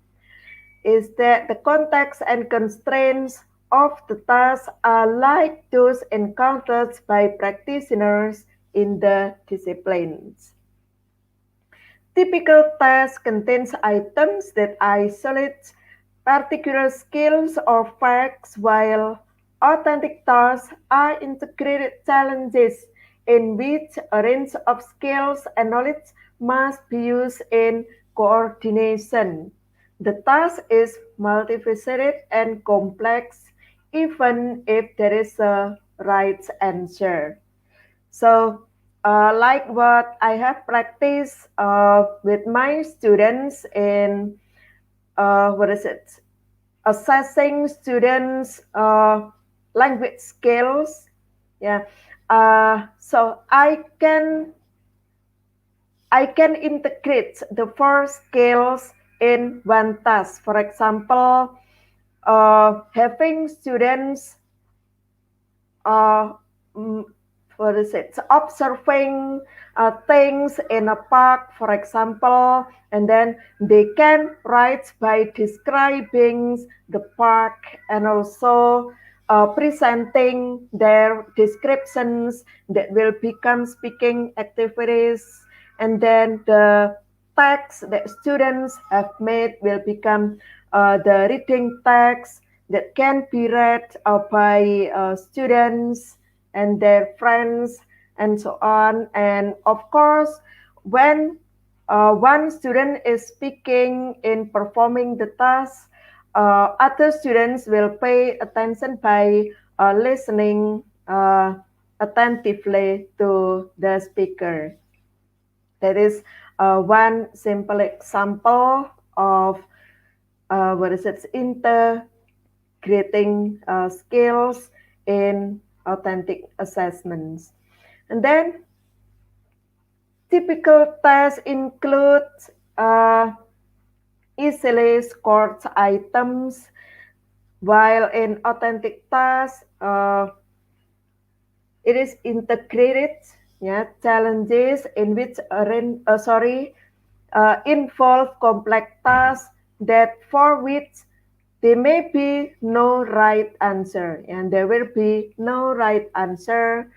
is that the context and constraints of the task are like those encountered by practitioners in the disciplines. Typical task contains items that isolate particular skills or facts, while authentic tasks are integrated challenges in which a range of skills and knowledge must be used in coordination. The task is multifaceted and complex, even if there is a right answer. So, like what I have practiced with my students in what is it? Assessing students' language skills. Yeah. So I can integrate the four skills in one task. For example, having students uh, mm, what is it? Observing things in a park, for example, and then they can write by describing the park and also presenting their descriptions that will become speaking activities, and then the text that students have made will become the reading text that can be read by students and their friends and so on. And of course, when one student is speaking in performing the task, other students will pay attention by listening attentively to the speaker. That is one simple example of what is it, integrating skills in authentic assessments. And then typical tests include uh, easily scored items, while in authentic tasks, it is integrated, yeah, challenges in which involve complex tasks that for which there may be no right answer, and there will be no right answer,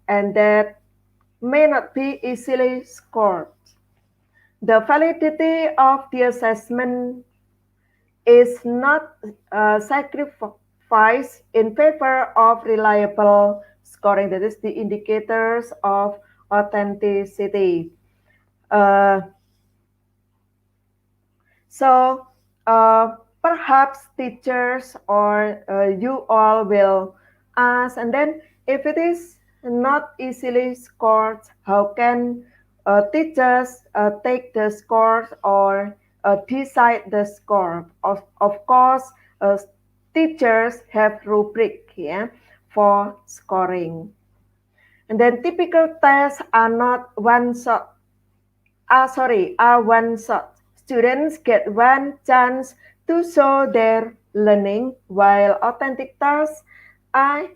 and that may not be easily scored. The validity of the assessment is not sacrificed fights in favor of reliable scoring. That is the indicators of authenticity. Uh, So perhaps teachers or you all will ask, and then if it is not easily scored, how can teachers take the scores or decide the score? Of course, teachers have rubric, yeah, for scoring. And then typical tests are not one shot are one shot. Students get one chance to show their learning, while authentic tasks are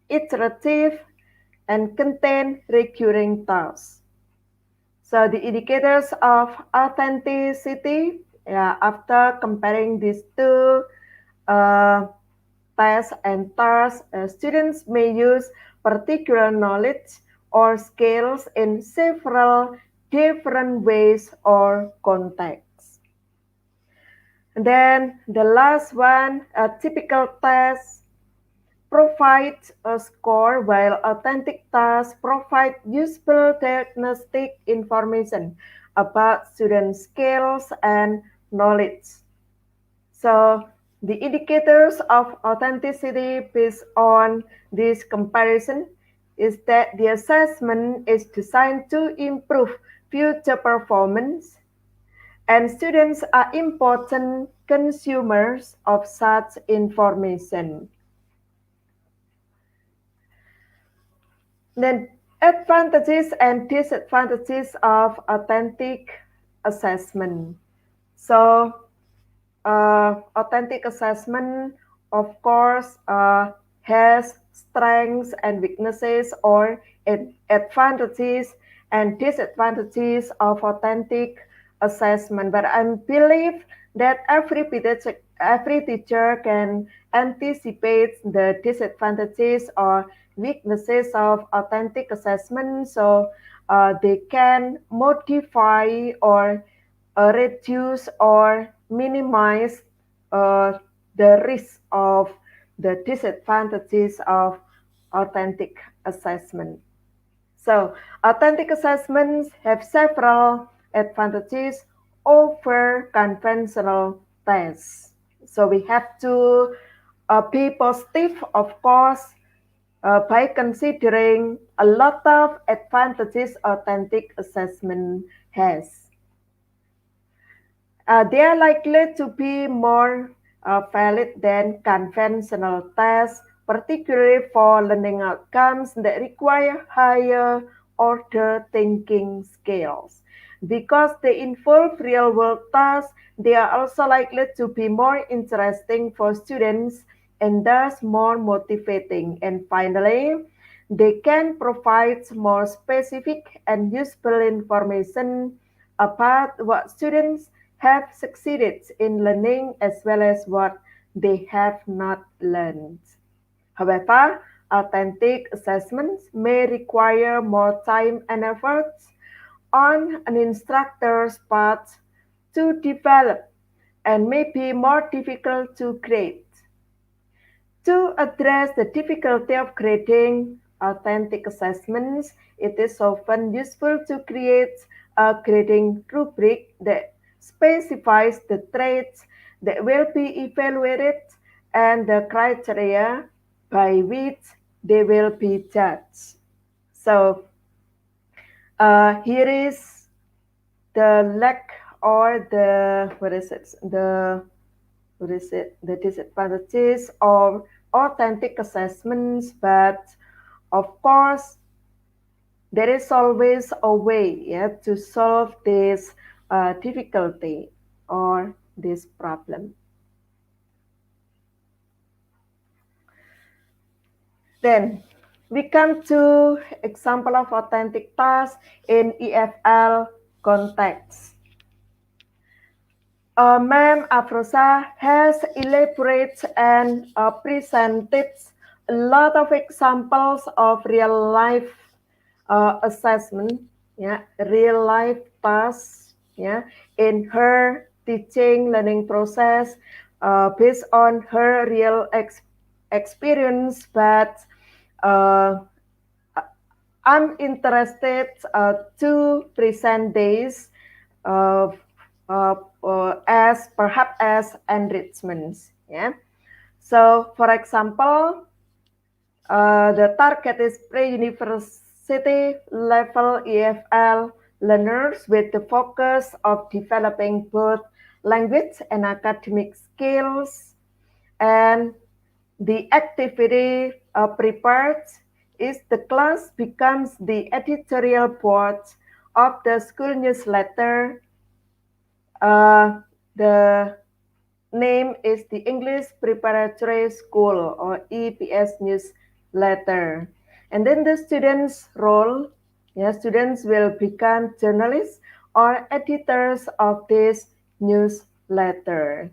iterative and contain recurring tasks. So the indicators of authenticity, yeah, after comparing these two uh, tests and tasks, students may use particular knowledge or skills in several different ways or contexts. And then the last one, a typical test provides a score, while authentic tasks provide useful diagnostic information about student skills and knowledge. So the indicators of authenticity based on this comparison is that the assessment is designed to improve future performance, and students are important consumers of such information. Then advantages and disadvantages of authentic assessment. So authentic assessment, of course, has strengths and weaknesses or advantages and disadvantages of authentic assessment. But I believe that every teacher can anticipate the disadvantages or weaknesses of authentic assessment, so they can modify or reduce or minimize uh, the risk of the disadvantages of authentic assessment. So, authentic assessments have several advantages over conventional tests. So, we have to be positive, of course, by considering a lot of advantages authentic assessment has. They are likely to be more valid than conventional tests, particularly for learning outcomes that require higher order thinking skills. Because they involve real world tasks, they are also likely to be more interesting for students and thus more motivating. And finally, they can provide more specific and useful information about what students have succeeded in learning as well as what they have not learned. However, authentic assessments may require more time and effort on an instructor's part to develop and may be more difficult to grade. To address the difficulty of grading authentic assessments, it is often useful to create a grading rubric that specifies the traits that will be evaluated and the criteria by which they will be judged. So, here is the lack or the what is it the disadvantages of authentic assessments, but of course there is always a way, yeah, to solve this difficulty or this problem. Then we come to example of authentic task in EFL context. Ma'am Afrosa has elaborated and presented a lot of examples of real life assessment, yeah, real life tasks, yeah, in her teaching learning process based on her real experience, but uh, I'm interested to present this uh, as perhaps as enrichments. Yeah. So, for example, the target is pre-university level EFL learners with the focus of developing both language and academic skills. And the activity prepared is the class becomes the editorial board of the school newsletter. The name is the English Preparatory School or EPS newsletter. And then the students' role, yeah, students will become journalists or editors of this newsletter.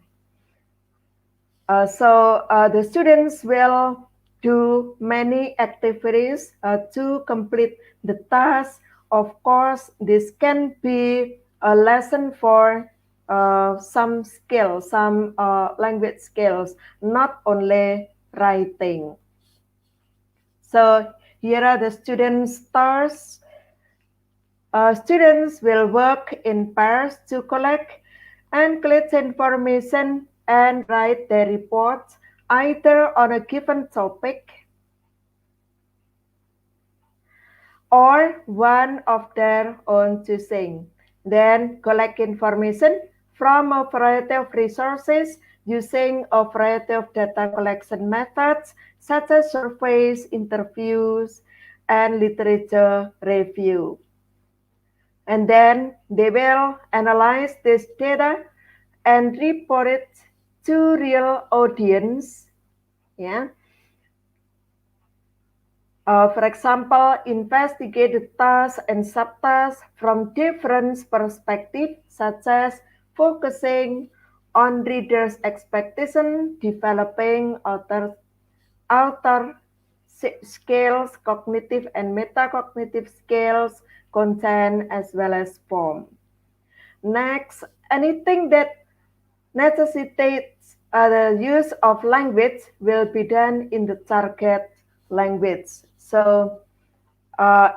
The students will do many activities to complete the task. Of course, this can be a lesson for some skills, some language skills, not only writing. So here are the students' tasks. Students will work in pairs to collect and collect information and write their reports either on a given topic or one of their own choosing. Then collect information from a variety of resources using a variety of data collection methods such as surveys, interviews, and literature review. And then they will analyze this data and report it to real audience. Yeah. For example, investigate the tasks and subtasks from different perspectives, such as focusing on readers' expectation, developing author skills, cognitive and metacognitive skills, content, as well as form. Next, anything that necessitates the use of language will be done in the target language. So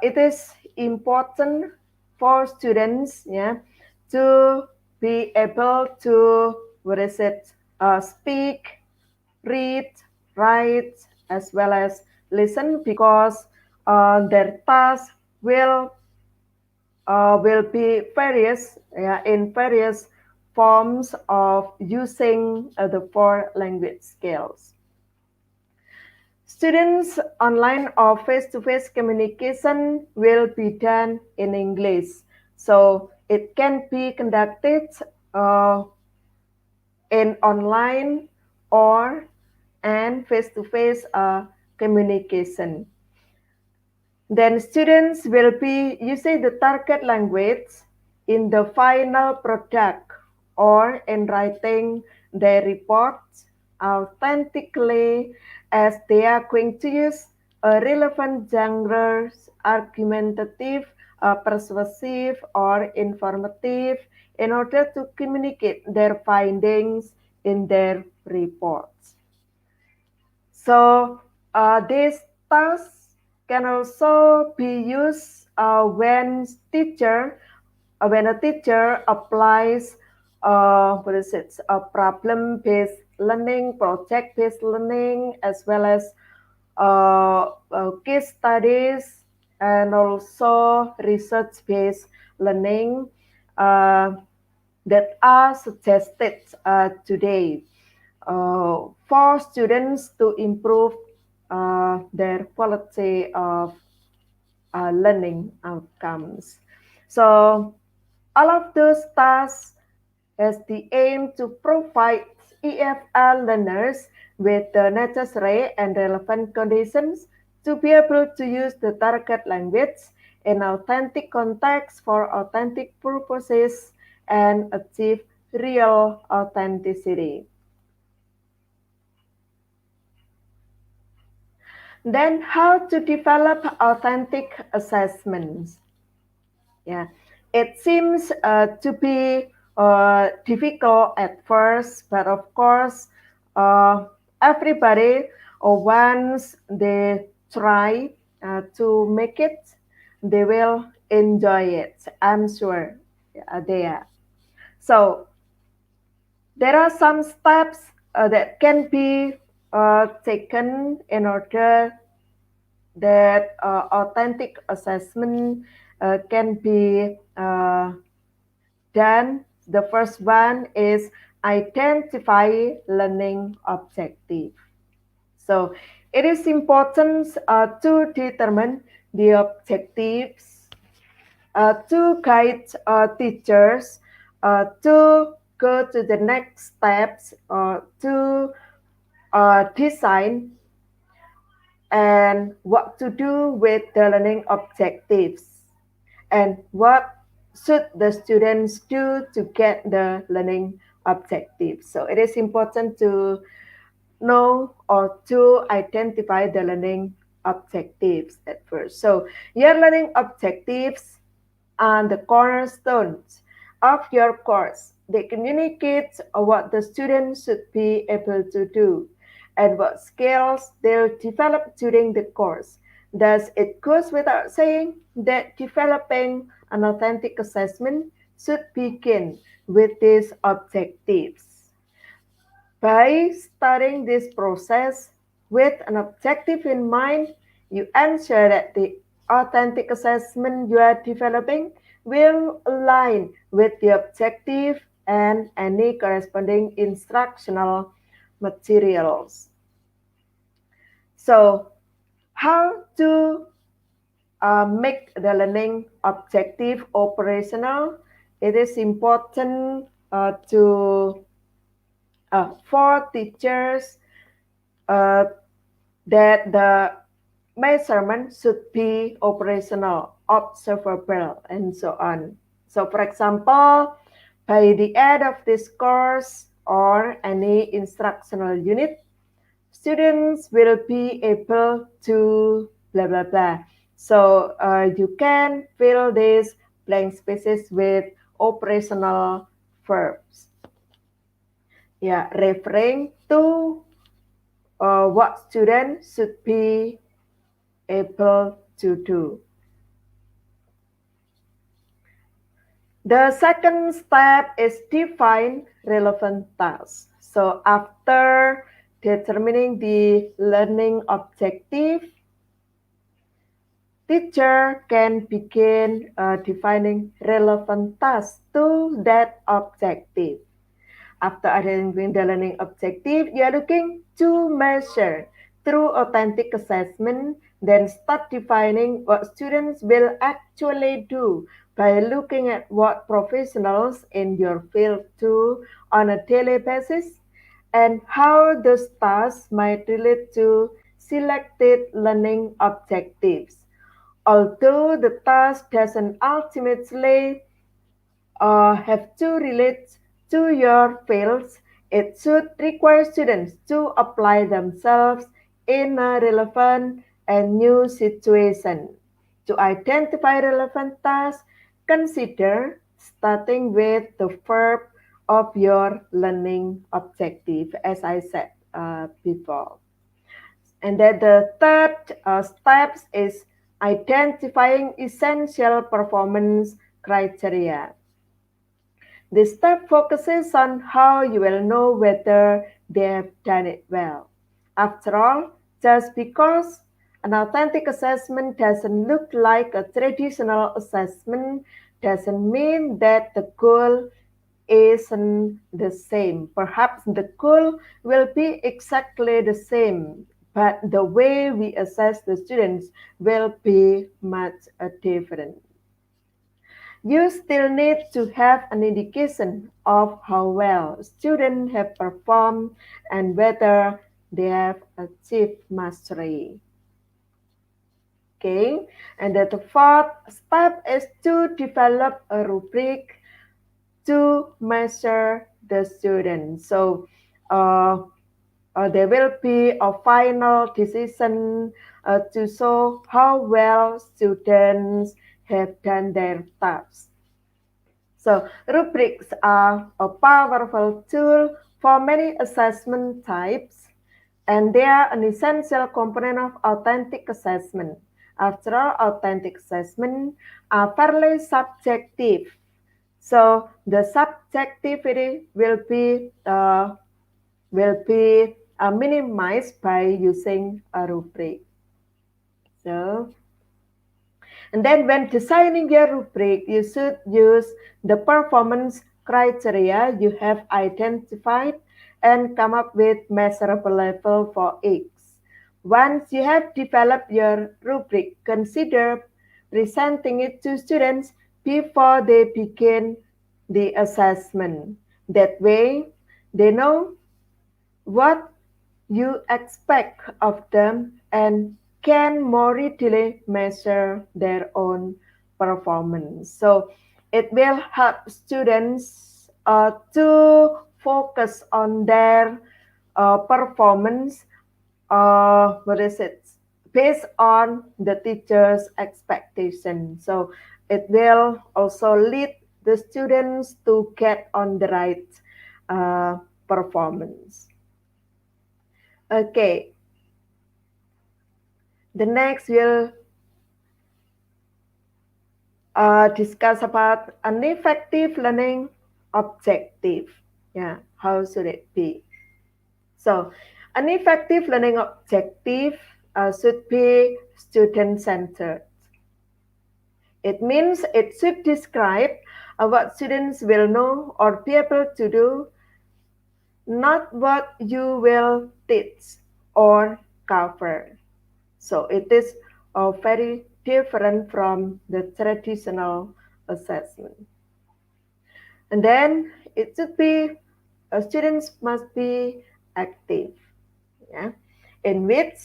it is important for students, yeah, to be able to what is it speak, read, write, as well as listen because their task will be various, yeah, in various forms of using the four language skills. Students' online or face-to-face communication will be done in English. So it can be conducted uh, in online or and face-to-face communication. Then students will be using the target language in the final product or in writing their reports authentically as they are going to use relevant genres, argumentative, persuasive, or informative in order to communicate their findings in their reports. So these tasks can also be used when a teacher applies what is it a problem-based learning, project-based learning, as well as case studies and also research-based learning uh, that are suggested today for students to improve their quality of learning outcomes. So all of those tasks has the aim to provide EFL learners with the necessary and relevant conditions to be able to use the target language in authentic context for authentic purposes and achieve real authenticity. Then how to develop authentic assessments. Yeah, it seems to be difficult at first, but of course, everybody or once they try to make it, they will enjoy it. I'm sure they are. So there are some steps that can be taken in order that authentic assessment can be done. The first one is identify learning objective. So it is important to determine the objectives to guide teachers to go to the next steps to design and what to do with the learning objectives and what should the students do to get the learning objectives. So it is important to know or to identify the learning objectives at first. So your learning objectives are the cornerstones of your course. They communicate what the students should be able to do and what skills they'll develop during the course. Thus, it goes without saying that developing an authentic assessment should begin with these objectives. By starting this process with an objective in mind, you ensure that the authentic assessment you are developing will align with the objective and any corresponding instructional materials. So, how to make the learning objective operational? It is important to for teachers uh, that the measurement should be operational, observable, and so on. So, for example, by the end of this course or any instructional unit, students will be able to blah blah blah. So you can fill these blank spaces with operational verbs. Yeah, referring to what students should be able to do. The second step is define relevant tasks. So after determining the learning objective, teacher can begin defining relevant tasks to that objective. After identifying the learning objective, you are looking to measure through authentic assessment, then start defining what students will actually do by looking at what professionals in your field do on a daily basis and how those tasks might relate to selected learning objectives. Although the task doesn't ultimately have to relate to your fields, it should require students to apply themselves in a relevant and new situation. To identify relevant tasks, consider starting with the verb of your learning objective, as I said before. And then the third step is identifying essential performance criteria. This step focuses on how you will know whether they have done it well. After all, just because an authentic assessment doesn't look like a traditional assessment doesn't mean that the goal isn't the same. Perhaps the goal will be exactly the same, but the way we assess the students will be much different. You still need to have an indication of how well students have performed and whether they have achieved mastery. Okay, and the fourth step is to develop a rubric to measure the student. So there will be a final decision to show how well students have done their tasks. So rubrics are a powerful tool for many assessment types. and they are an essential component of authentic assessment. After all, authentic assessment are fairly subjective, so the subjectivity will be minimized by using a rubric. So, and then when designing your rubric, you should use the performance criteria you have identified and come up with measurable level for each. Once you have developed your rubric, consider presenting it to students before they begin the assessment. That way, they know what you expect of them and can more readily measure their own performance. So it will help students to focus on their performance. What is it? Based on the teacher's expectation. So it will also lead the students to get on the right performance. Okay, the next we'll discuss about an effective learning objective. Yeah, how should it be? So, an effective learning objective should be student-centered. It means it should describe what students will know or be able to do, not what you will teach or cover. So it is very different from the traditional assessment. And then it should be students must be active, yeah, in which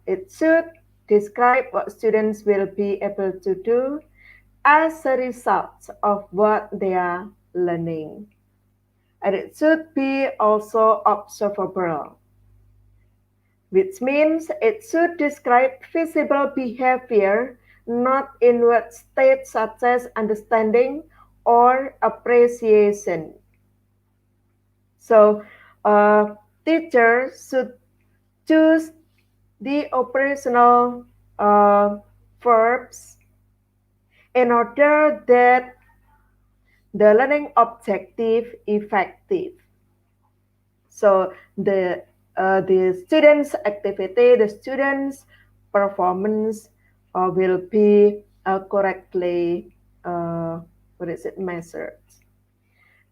it should describe what students will be able to do as a result of what they are learning. And it should be also observable, which means it should describe visible behavior, not inward states such as understanding or appreciation. So, teachers should choose the operational verbs in order that the learning objective effective. So the students' activity, the students' performance will be correctly what is it measured.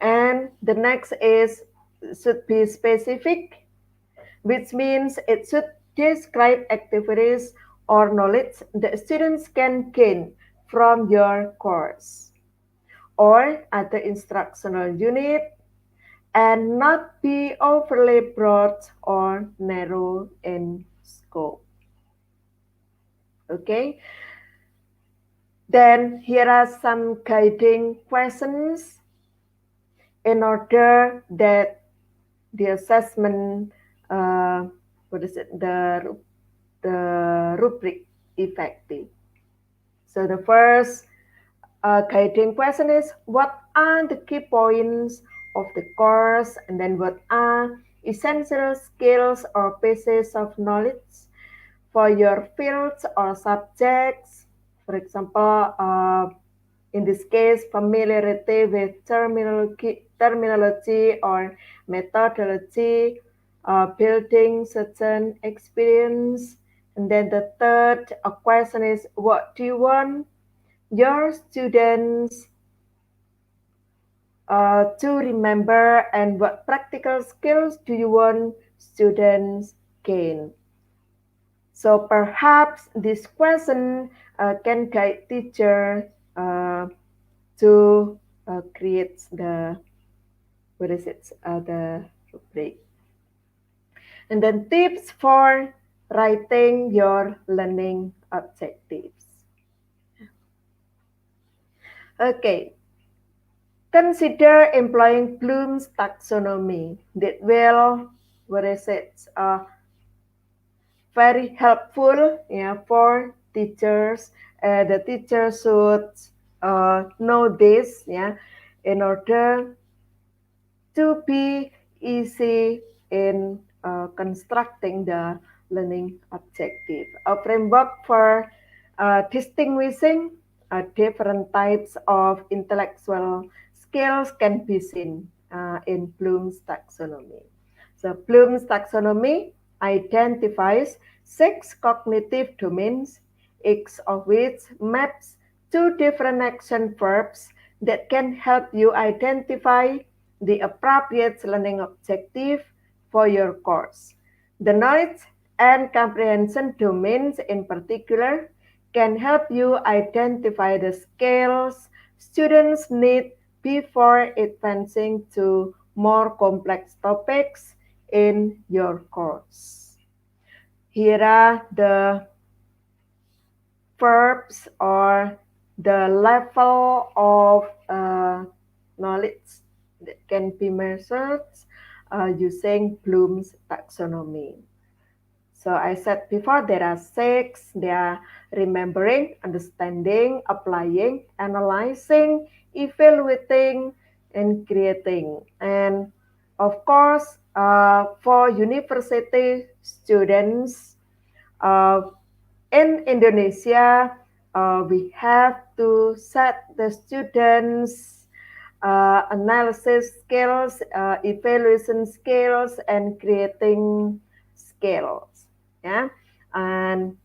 And the next is should be specific, which means it should describe activities or knowledge that students can gain from your course or other instructional unit and not be overly broad or narrow in scope. Okay, then here are some guiding questions in order that the assessment, what is it, the rubric effective. So the first guiding question is what are the key points of the course, and then what are essential skills or pieces of knowledge for your fields or subjects. For example, in this case, familiarity with terminology or methodology, building certain experience. And then the third question is what do you want your students to remember, and what practical skills do you want students gain? So perhaps this question can guide teacher to create the what is it the rubric. And then tips for writing your learning objectives. Okay, consider employing Bloom's taxonomy that will, what is it, very helpful, yeah, for teachers. The teacher should know this, yeah, in order to be easy in constructing the learning objective. A framework for distinguishing different types of intellectual skills can be seen in Bloom's taxonomy. So Bloom's taxonomy identifies six cognitive domains, each of which maps two different action verbs that can help you identify the appropriate learning objective for your course. The knowledge and comprehension domains in particular can help you identify the skills students need before advancing to more complex topics in your course. Here are the verbs or the level of knowledge that can be measured using Bloom's taxonomy. So I said before there are six. They are remembering, understanding, applying, analyzing, evaluating, and creating. And of course, for university students, uh, in Indonesia, we have to set the students' analysis skills, evaluation skills, and creating skills. Yeah, and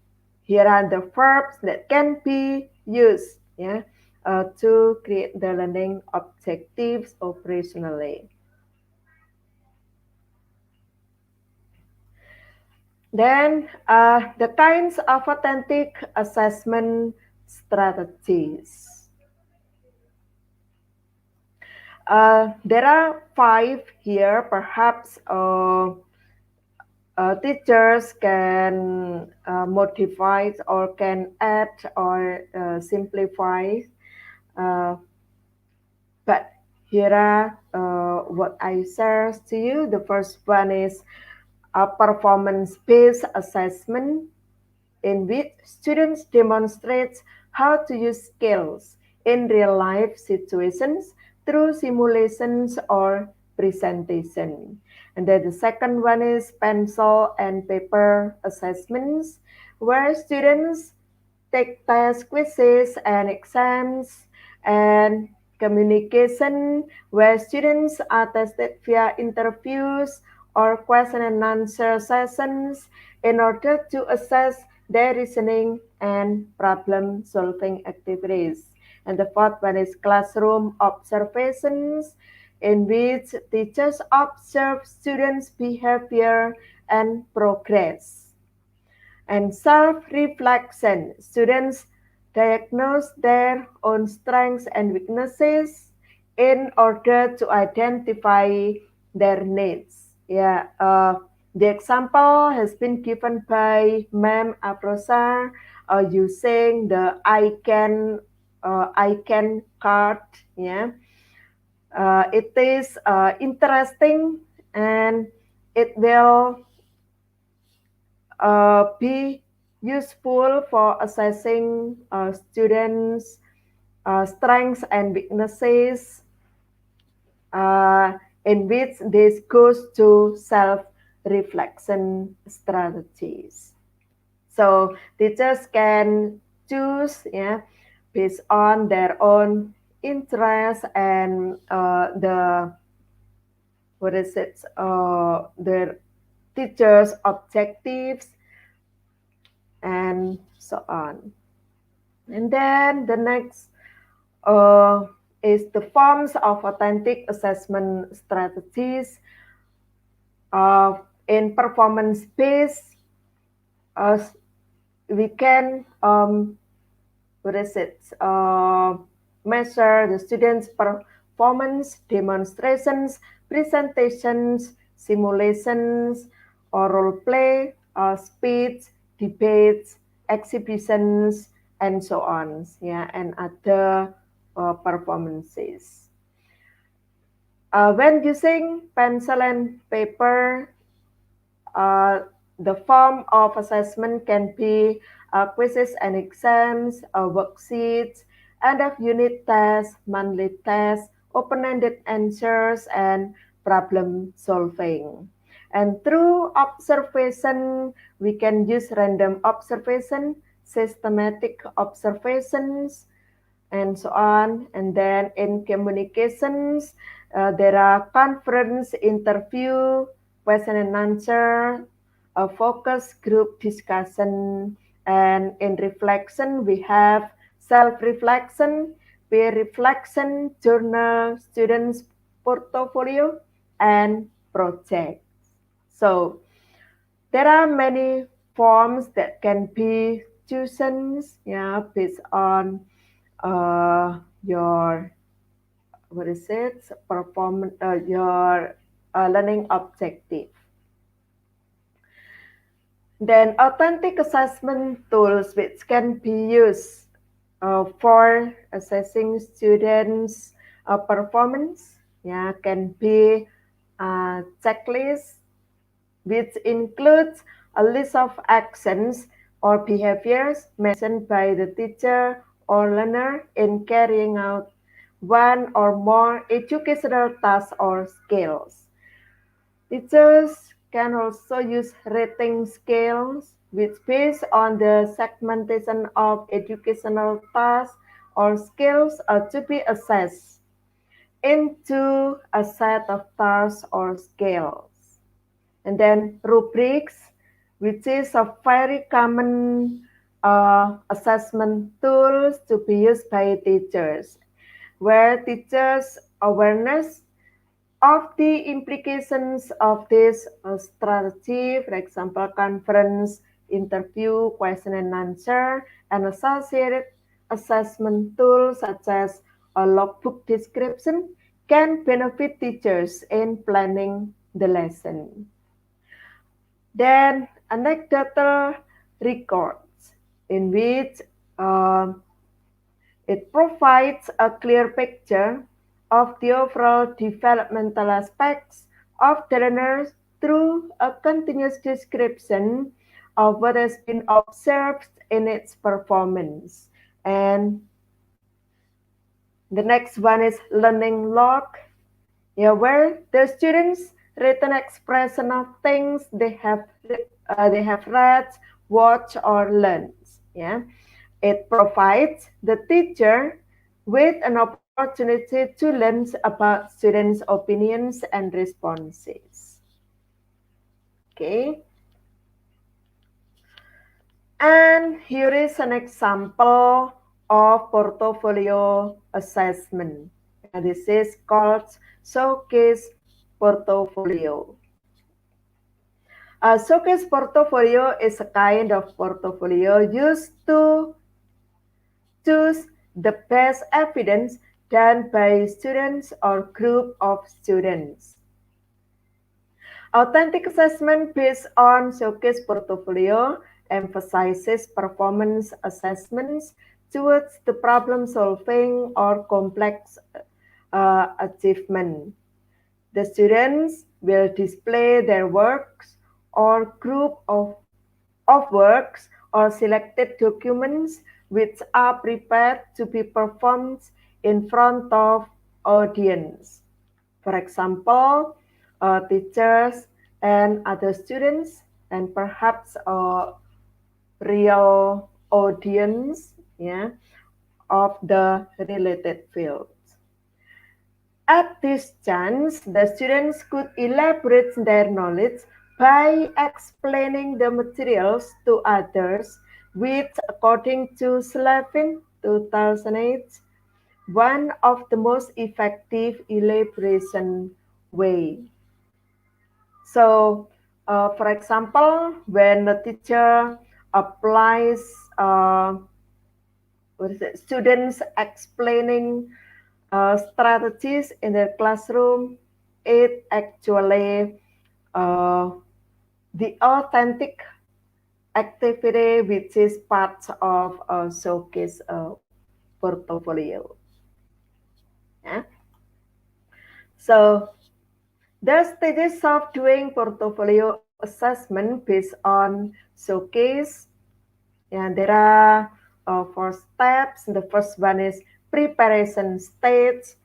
here are the verbs that can be used. Yeah, to create the learning objectives operationally. Then the kinds of authentic assessment strategies. There are five here. Perhaps teachers can modify or can add or simplify. Uh, but here are what I share to you. The first one is a performance-based assessment in which students demonstrate how to use skills in real life situations through simulations or presentation. And then the second one is pencil and paper assessments, where students take tests, quizzes, and exams, and communication, where students are tested via interviews or question and answer sessions in order to assess their reasoning and problem solving activities. And the fourth one is classroom observations, in which teachers observe students' behavior and progress. And self-reflection, students diagnose their own strengths and weaknesses in order to identify their needs. Yeah, the example has been given by Ma'am Afrosa using the I can card. Yeah, it is interesting, and it will be useful for assessing students' strengths and weaknesses, in which this goes to self-reflection strategies. So teachers can choose, yeah, based on their own interests and the what is it, their teachers' objectives and so on. And then the next uh, is the forms of authentic assessment strategies. In performance-based, uh, we can what is it? Measure the students' performance, demonstrations, presentations, simulations, or role play, speech, debates, exhibitions, and so on. Yeah, and other performances. When using pencil and paper, uh, the form of assessment can be quizzes and exams, worksheets, end of unit tests, monthly tests, open-ended answers, and problem solving. And through observation, we can use random observation, systematic observations, and so on. And then in communications, there are conference, interview, question and answer, a focus group discussion. And in reflection, we have self-reflection, peer reflection, journal, students' portfolio, and project. So there are many forms that can be chosen, yeah, based on your what is it perform your learning objective. Then authentic assessment tools which can be used for assessing students' performance, yeah, can be checklist which includes a list of actions or behaviors mentioned by the teacher or learner in carrying out one or more educational tasks or skills. Teachers can also use rating scales which based on the segmentation of educational tasks or skills are to be assessed into a set of tasks or skills. And then rubrics, which is a very common assessment tools to be used by teachers, where teachers' awareness of the implications of this strategy, for example, conference, interview, question and answer, and associated assessment tools such as a logbook description can benefit teachers in planning the lesson. Then anecdotal records in which uh, it provides a clear picture of the overall developmental aspects of the learner through a continuous description of what has been observed in its performance. And the next one is learning log, yeah, where the students written expression of things they have read, watched, or learned. Yeah, it provides the teacher with an opportunity to learn about students' opinions and responses. Okay, and here is an example of portfolio assessment. And this is called showcase portfolio. A showcase portfolio is a kind of portfolio used to choose the best evidence done by students or group of students. Authentic assessment based on showcase portfolio emphasizes performance assessments towards the problem solving or complex achievement. The students will display their works or group of works or selected documents which are prepared to be performed in front of audience. For example, teachers and other students and perhaps a real audience, yeah, of the related field. At this chance, the students could elaborate their knowledge by explaining the materials to others, which, according to Slavin 2008, one of the most effective elaboration way. So, for example, when the teacher applies students explaining strategies in their classroom, it actually uh, the authentic activity which is part of a showcase portfolio. Yeah? So the stages of doing portfolio assessment based on showcase, and there are four steps. The first one is preparation stage.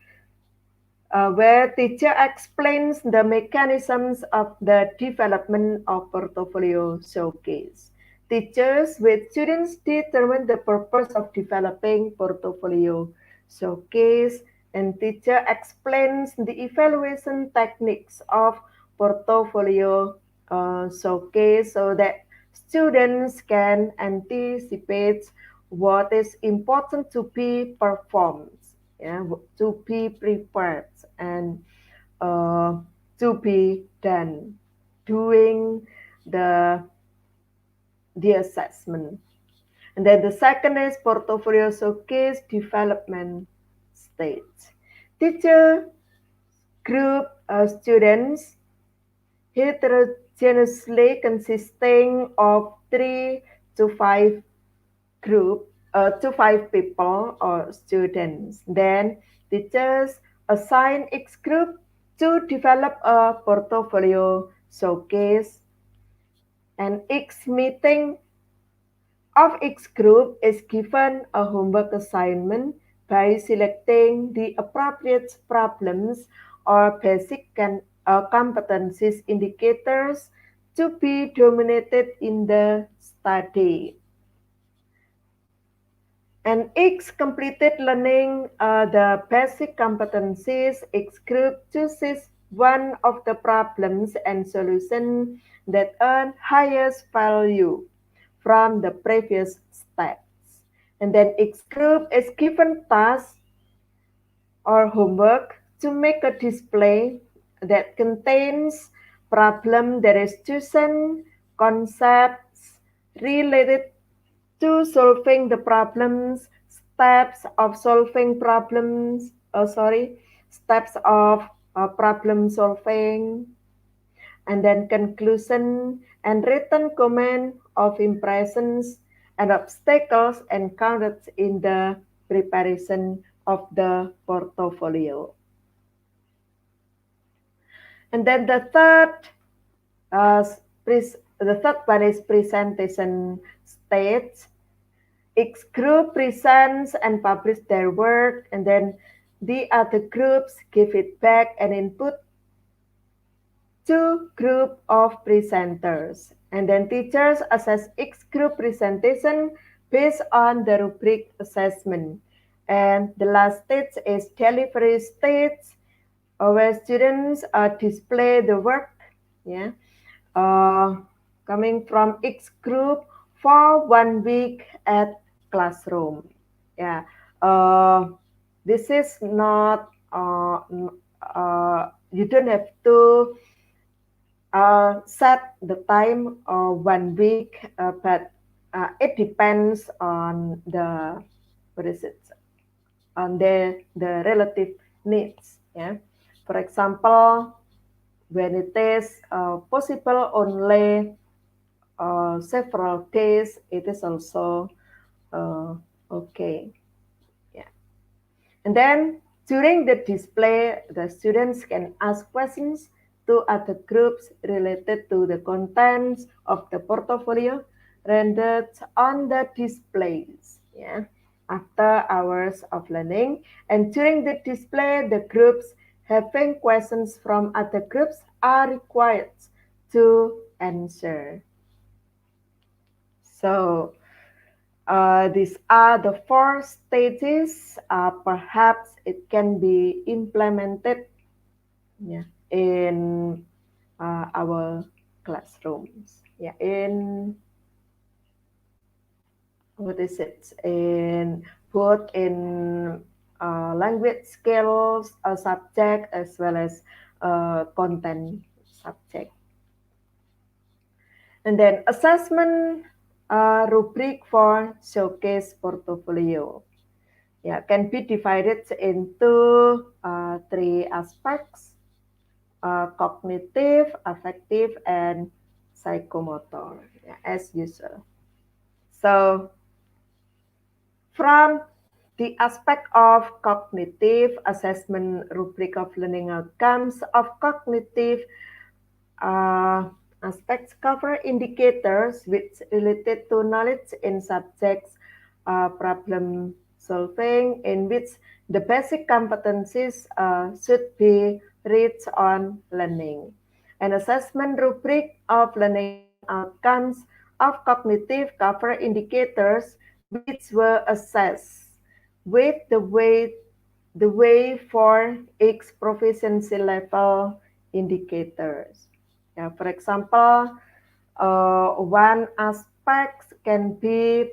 where teacher explains the mechanisms of the development of portfolio showcase. Teachers with students determine the purpose of developing portfolio showcase, and teacher explains the evaluation techniques of portfolio showcase so that students can anticipate what is important to be performed, yeah, to be prepared, and uh, to be done doing the the assessment. And then the second is portfolio showcase development stage. Teacher group students heterogeneously consisting of 3 to 5 group to 5 people or students. Then teachers assign each group to develop a portfolio showcase, and each meeting of each group is given a homework assignment by selecting the appropriate problems or basic competencies indicators to be dominated in the study. And each completed learning the basic competencies, each group chooses one of the problems and solutions that earn highest value from the previous steps. And then each group is given tasks or homework to make a display that contains problem that is chosen, concepts related to solving the problems, steps of solving problems, steps of problem solving, and then conclusion and written comment of impressions and obstacles encountered in the preparation of the portfolio. And then uh, the third one is presentation stage. Each group presents and publish their work, and then the other groups give feedback and input to group of presenters. And then teachers assess each group presentation based on the rubric assessment. And the last stage is delivery stage, where students display the work, yeah, uh, coming from each group for 1 week at classroom. Yeah, uh, this is not. You don't have to set the time 1 week, but it depends on the what is it on the relative needs. Yeah, for example, when it is possible only several days, it is also uh, okay. Yeah. And then during the display, the students can ask questions to other groups related to the contents of the portfolio rendered on the displays. Yeah. After hours of learning, and during the display, the groups having questions from other groups are required to answer. So these are the four stages. Perhaps it can be implemented, yeah, in our classrooms. Yeah, in what is it? In both in language skills subject as well as content subject. And then assessment rubric for showcase portfolio. Yeah, can be divided into three aspects: cognitive, affective, and psychomotor, yeah, as usual. So, from the aspect of cognitive assessment rubric of learning outcomes of cognitive uh, aspects cover indicators which related to knowledge in subjects problem solving, in which the basic competencies should be reached on learning. An assessment rubric of learning outcomes of cognitive cover indicators which were assessed with the way for each proficiency level indicators. Yeah, for example, one aspect can be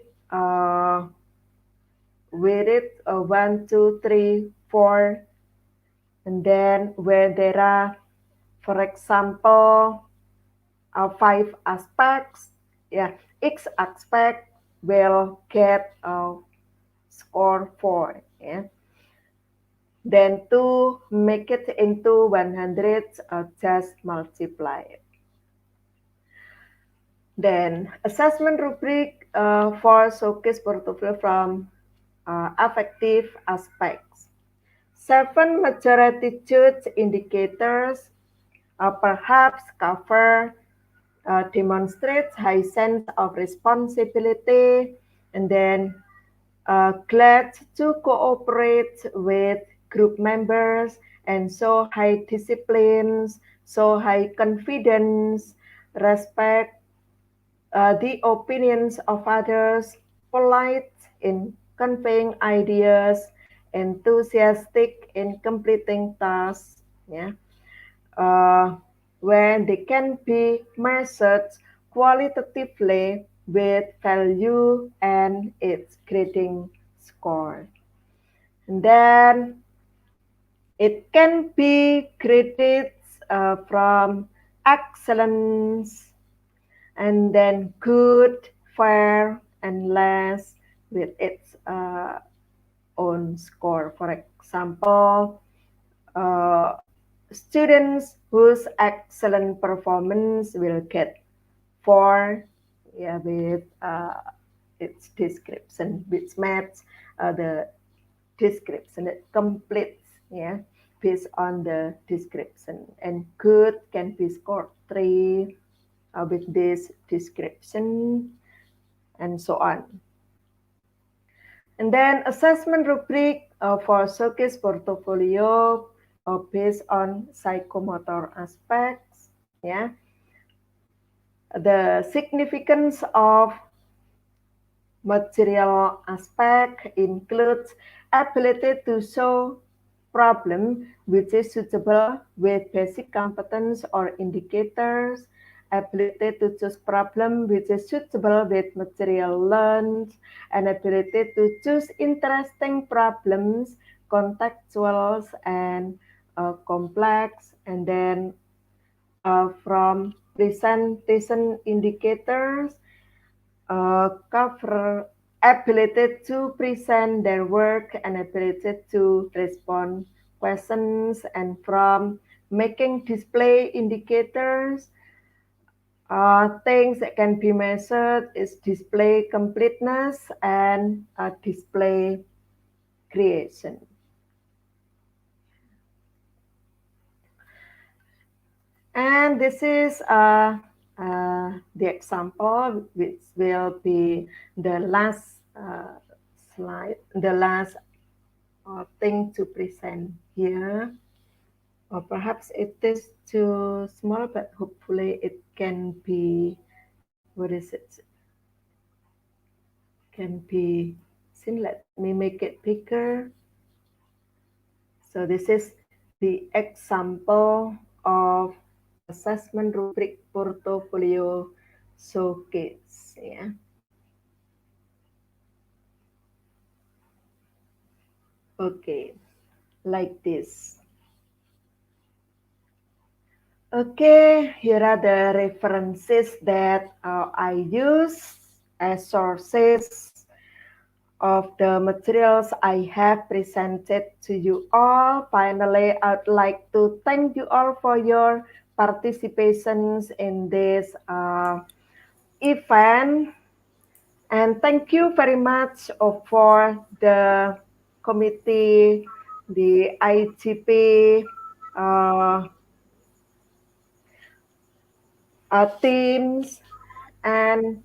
weighted 1, 2, 3, 4, and then where there are, for example, 5 aspects, yeah, each aspect will get a score 4. Yeah. Then to make it into 100, just multiply it. Then assessment rubric for showcase portfolio from affective aspects. 7 mature attitude indicators perhaps cover demonstrates high sense of responsibility, and then glad to cooperate with group members, and show high disciplines, show high confidence, respect the opinions of others, polite in conveying ideas, enthusiastic in completing tasks, yeah, uh, where they can be measured qualitatively with value and its grading score. And then it can be graded from excellence, and then good, fair, and less with its own score. For example, uh, students whose excellent performance will get 4, yeah, with its description, which match the description. It completes, yeah, based on the description. And good can be scored 3 with this description, and so on. And then assessment rubric for showcase portfolio based on psychomotor aspects. Yeah, the significance of material aspect includes ability to show problem which is suitable with basic competence or indicators, ability to choose problem which is suitable with material learned, and ability to choose interesting problems, contextual and complex, and then from presentation indicators, cover ability to present their work and ability to respond questions, and from making display indicators, things that can be measured is display completeness and display creation. And this is the example, which will be the last slide, the last thing to present here. Or perhaps it is too small, but hopefully it can be, what is it? Can be seen. Let me make it bigger. So this is the example of assessment rubric portfolio showcase. Yeah. Okay, like this. Okay, here are the references that I use as sources of the materials I have presented to you all. Finally, I'd like to thank you all for your participations in this event. And thank you very much for the committee, the IGP uh, teams, and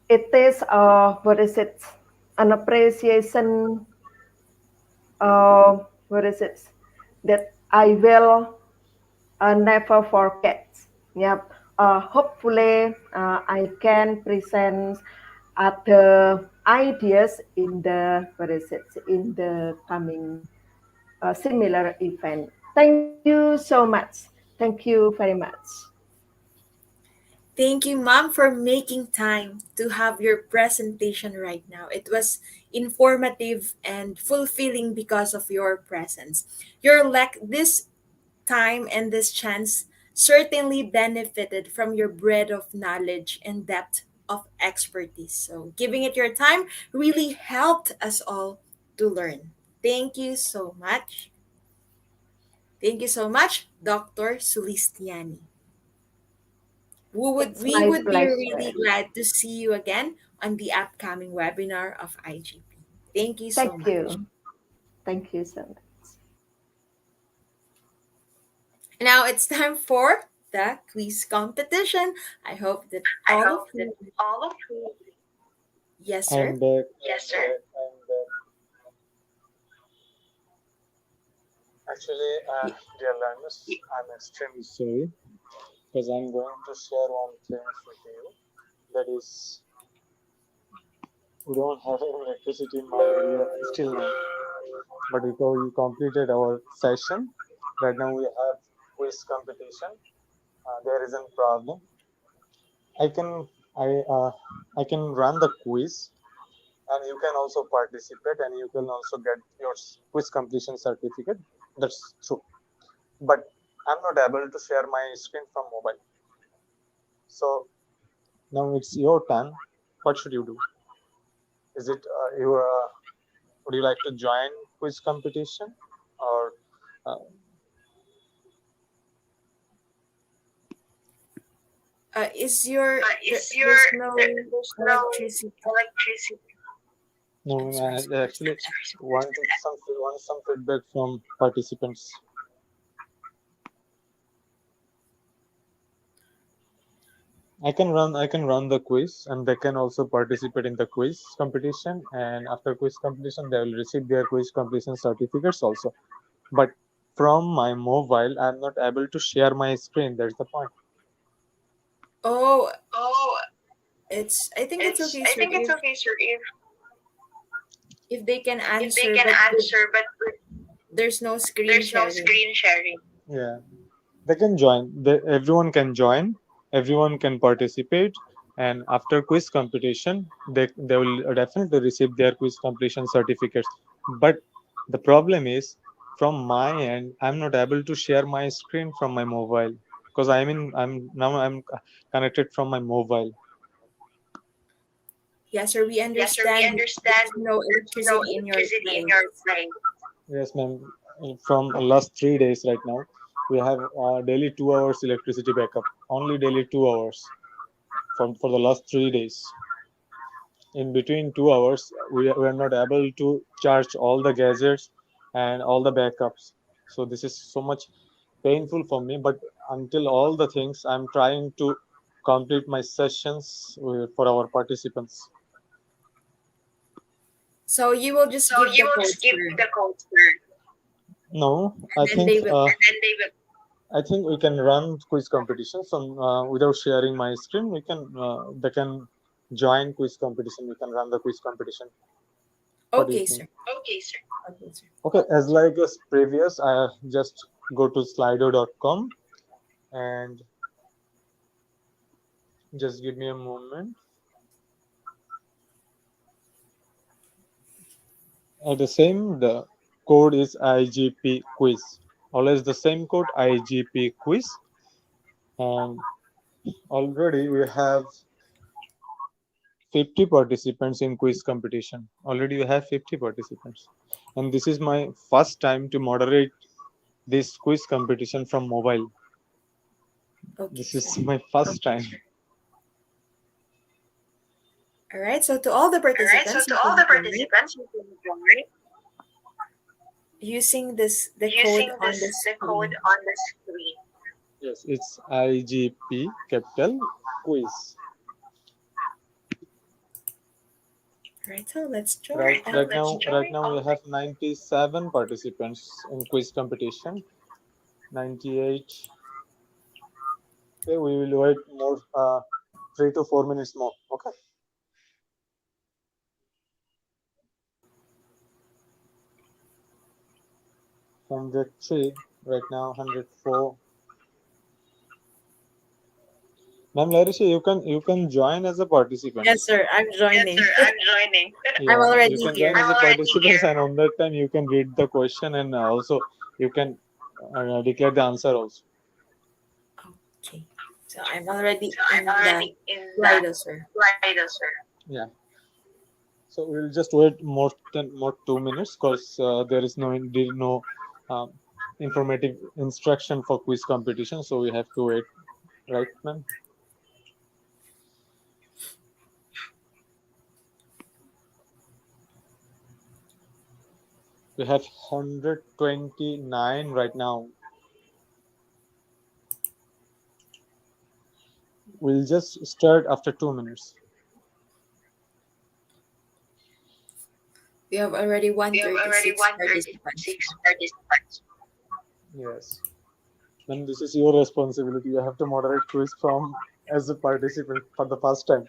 it is, what is it? an appreciation, what is it, that I will never forget. Yep. Hopefully, I can present other ideas in the, what is it, in the coming similar event. Thank you so much. Thank you very much. Thank you, Mom, for making time to have your presentation right now. It was informative and fulfilling because of your presence. This time and this chance certainly benefited from your breadth of knowledge and depth of expertise. So, giving it your time really helped us all to learn. Thank you so much. Thank you so much, Dr. Sulistiani. It's We my would be pleasure. really glad to see you again on the upcoming webinar of IGP. Thank you so Thank much. you. Thank you so much. Now it's time for the quiz competition. I hope that all of you, yes, sir. I'm back. Actually, Y- dear learners, I'm extremely sorry because I'm going to share one thing with you. That is, we don't have any electricity in my area still now. But because we completed our session, right now we have quiz competition. There isn't problem. I can I uh, I can run the quiz, and you can also participate, and you can also get your quiz completion certificate. That's true. But I'm not able to share my screen from mobile. So now it's your turn. What should you do? Is it you? Would you like to join quiz competition, or is your there's no electricity? no? I'm sorry, sir. I actually wanted some feedback from participants. I can run the quiz, and they can also participate in the quiz competition. And after quiz competition, they will receive their quiz completion certificates also. But from my mobile, I'm not able to share my screen. That's the point. Oh, it's. I think it's okay, sir. If they can answer, but there's no screen sharing. Yeah, they can join. Everyone can join. Everyone can participate. And after quiz competition, they will definitely receive their quiz completion certificates. But the problem is, from my end, I'm not able to share my screen from my mobile because I'm connected from my mobile. Yes, sir. We understand there's no electricity in your place. Yes, ma'am. From last 3 days right now, we have daily 2 hours electricity backup. Only daily 2 hours from for the last 3 days. In between 2 hours, we are not able to charge all the gadgets and all the backups. So this is so much painful for me. But until all the things, I'm trying to complete my sessions for our participants. So you will just give the code, sir, No, and then they will. I think we can run quiz competitions without sharing my screen. They can join quiz competition. We can run the quiz competition. What do you Okay, think? sir. Okay, sir. Okay, as previous, I just go to slido.com and just give me a moment. The code is IGP quiz. Always the same code IGP quiz, and already we have 50 participants in quiz competition. Already we have 50 participants, and this is my first time to moderate this quiz competition from mobile. Okay, This sir. is my first time. All right. So to all the participants, you can join using this the code on the screen. Yes, it's IGP capital quiz. Right, so let's join. Right now we have 97 participants in quiz competition. 98. Okay, we will wait more 3 to 4 minutes more. Okay. 103 right now. 104. Ma'am Larisha, you can join as a participant. Yes, sir. I'm joining. I'm Yeah, you already can join here. as a participant, and on that time you can read the question, and also you can declare the answer also. Okay. So I'm already in the Slido, sir. Yeah. So we'll just wait more 2 minutes because there is no um, informative instruction for quiz competition. So we have to wait, right, ma'am? We have 129 right now. We'll just start after 2 minutes. We have already 136 participants. Yes. Then this is your responsibility. You have to moderate quiz from as a participant for the first time.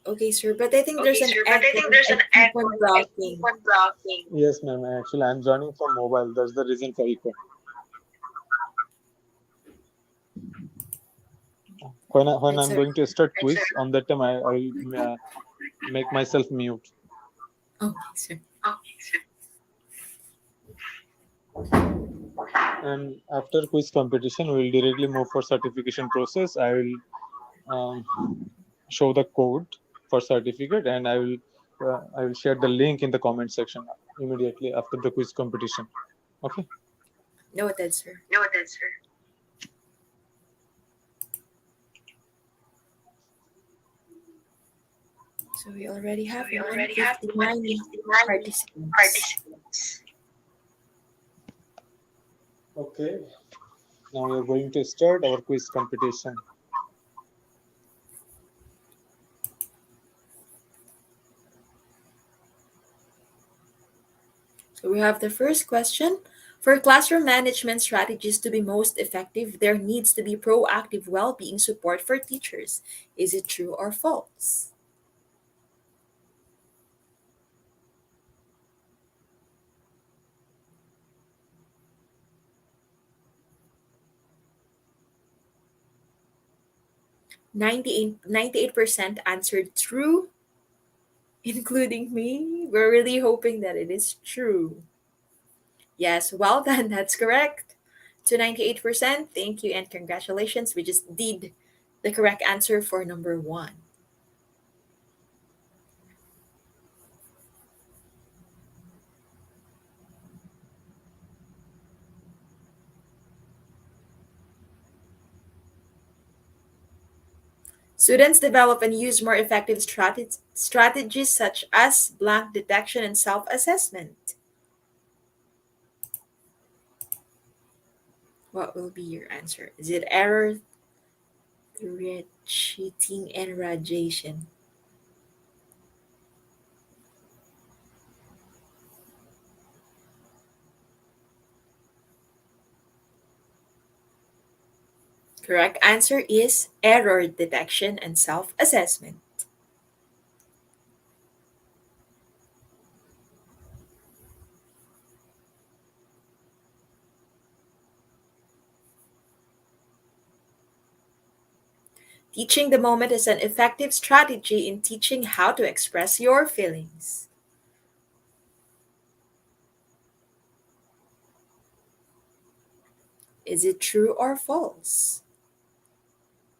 Okay, sir, but I think there's an echo and I keep on blocking. Yes, ma'am. Actually, I'm joining from mobile. That's the reason for echo. When Right, I'm sir. going to start quiz, on that time I make myself mute. Okay, sir. And after quiz competition, we will directly move for certification process. I will show the code for certificate, and I will share the link in the comment section immediately after the quiz competition. Okay. Noted, sir. So we already have 159 participants. Okay. Now we are going to start our quiz competition. So we have the first question. For classroom management strategies to be most effective, there needs to be proactive well-being support for teachers. Is it true or false? 98% answered true, including me. We're really hoping that it is true. Yes, well done. That's correct. To 98%. Thank you and congratulations. We just did the correct answer for number one. Students develop and use more effective strategies such as blank detection and self assessment. What will be your answer? Is it error, threat, cheating, and radiation? Correct answer is error detection and self assessment. Teaching the moment is an effective strategy in teaching how to express your feelings. Is it true or false?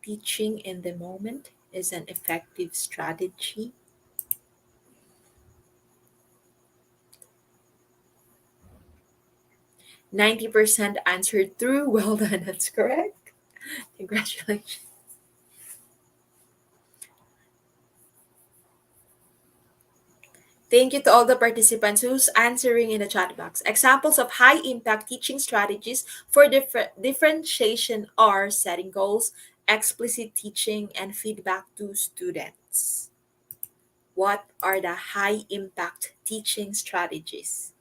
Teaching in the moment is an effective strategy. 90% answered true. Well done, that's correct. Congratulations. Thank you to all the participants who's answering in the chat box. Examples of high impact teaching strategies for differentiation are setting goals, explicit teaching, and feedback to students. What are the high impact teaching strategies?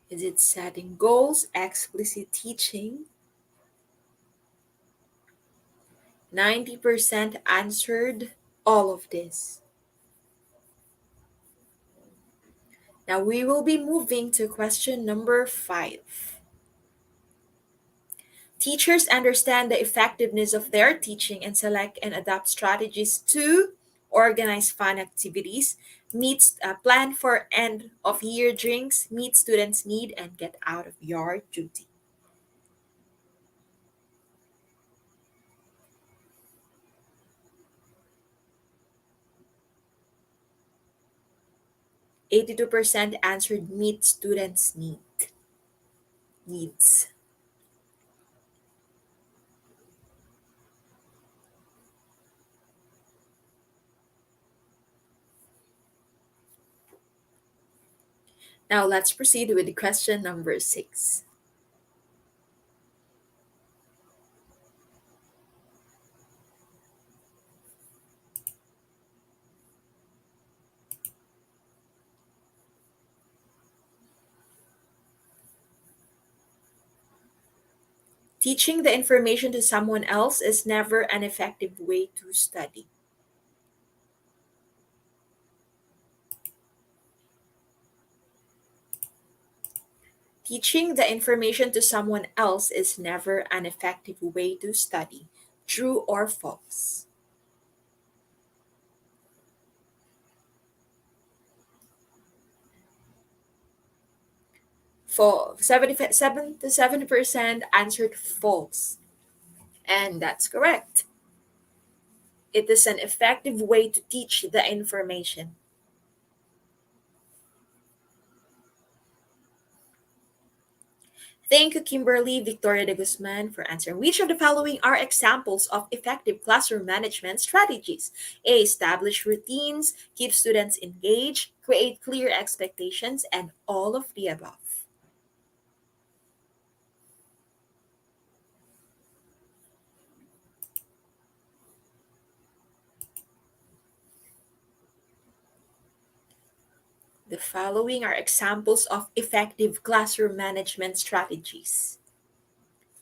Is it setting goals, explicit teaching? 90% answered all of this. Now we will be moving to question number 5. Teachers understand the effectiveness of their teaching and select and adapt strategies to organize fun activities, plan for end of year drinks, meet students' need, and get out of yard duty. 82% answered meet students' needs. Now let's proceed with question number 6. Teaching the information to someone else is never an effective way to study. Teaching the information to someone else is never an effective way to study. True or false? For 77% answered false. And that's correct. It is an effective way to teach the information. Thank you, Kimberly Victoria de Guzman, for answering. Which of the following are examples of effective classroom management strategies? A. Establish routines, keep students engaged, create clear expectations, and all of the above. The following are examples of effective classroom management strategies.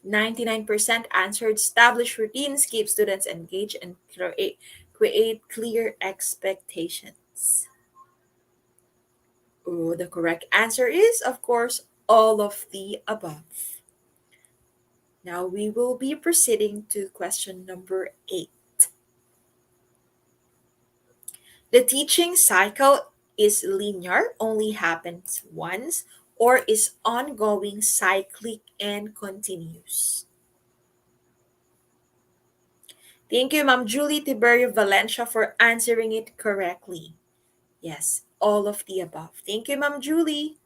99% answered establish routines, keep students engaged, and create clear expectations. Oh, the correct answer is, of course, all of the above. Now we will be proceeding to question number 8. The teaching cycle is linear, only happens once, or is ongoing, cyclic, and continuous? Thank you, Ma'am Julie Tiberio Valencia, for answering it correctly. Yes, all of the above. Thank you, Ma'am Julie.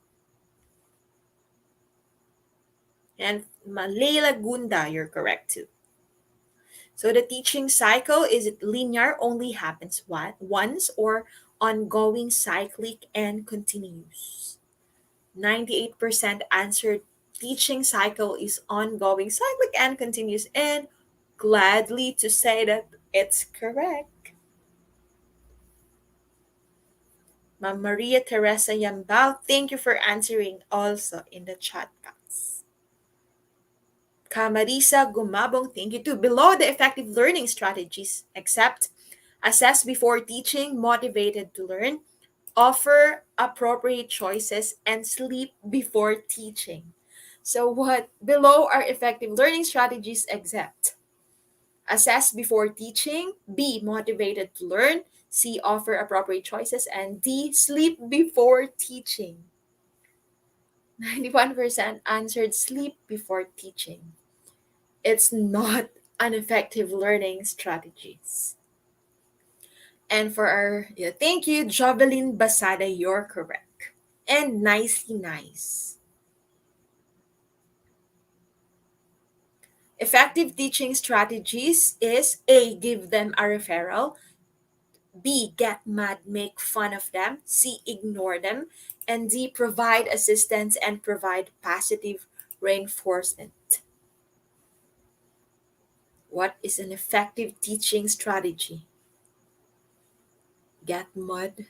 And Leila Gunda, you're correct too. So the teaching cycle, is it linear, only happens once, or ongoing, cyclic, and continuous? 98% answered teaching cycle is ongoing, cyclic, and continuous, and gladly to say that it's correct. Ma'am Maria Teresa Yambao, thank you for answering also in the chat box. Camarisa Gumabong, thank you too. Below the effective learning strategies, accept, assess before teaching, motivated to learn, offer appropriate choices, and sleep before teaching. So what below are effective learning strategies accept? Assess before teaching, B, motivated to learn, C, offer appropriate choices, and D, sleep before teaching. 91% answered sleep before teaching. It's not an effective learning strategies. And for our, yeah, thank you, Jovelyn Basada, you're correct. And nicely nice. Effective teaching strategies is A, give them a referral, B, get mad, make fun of them, C, ignore them, and D, provide assistance and provide positive reinforcement. What is an effective teaching strategy? get mud.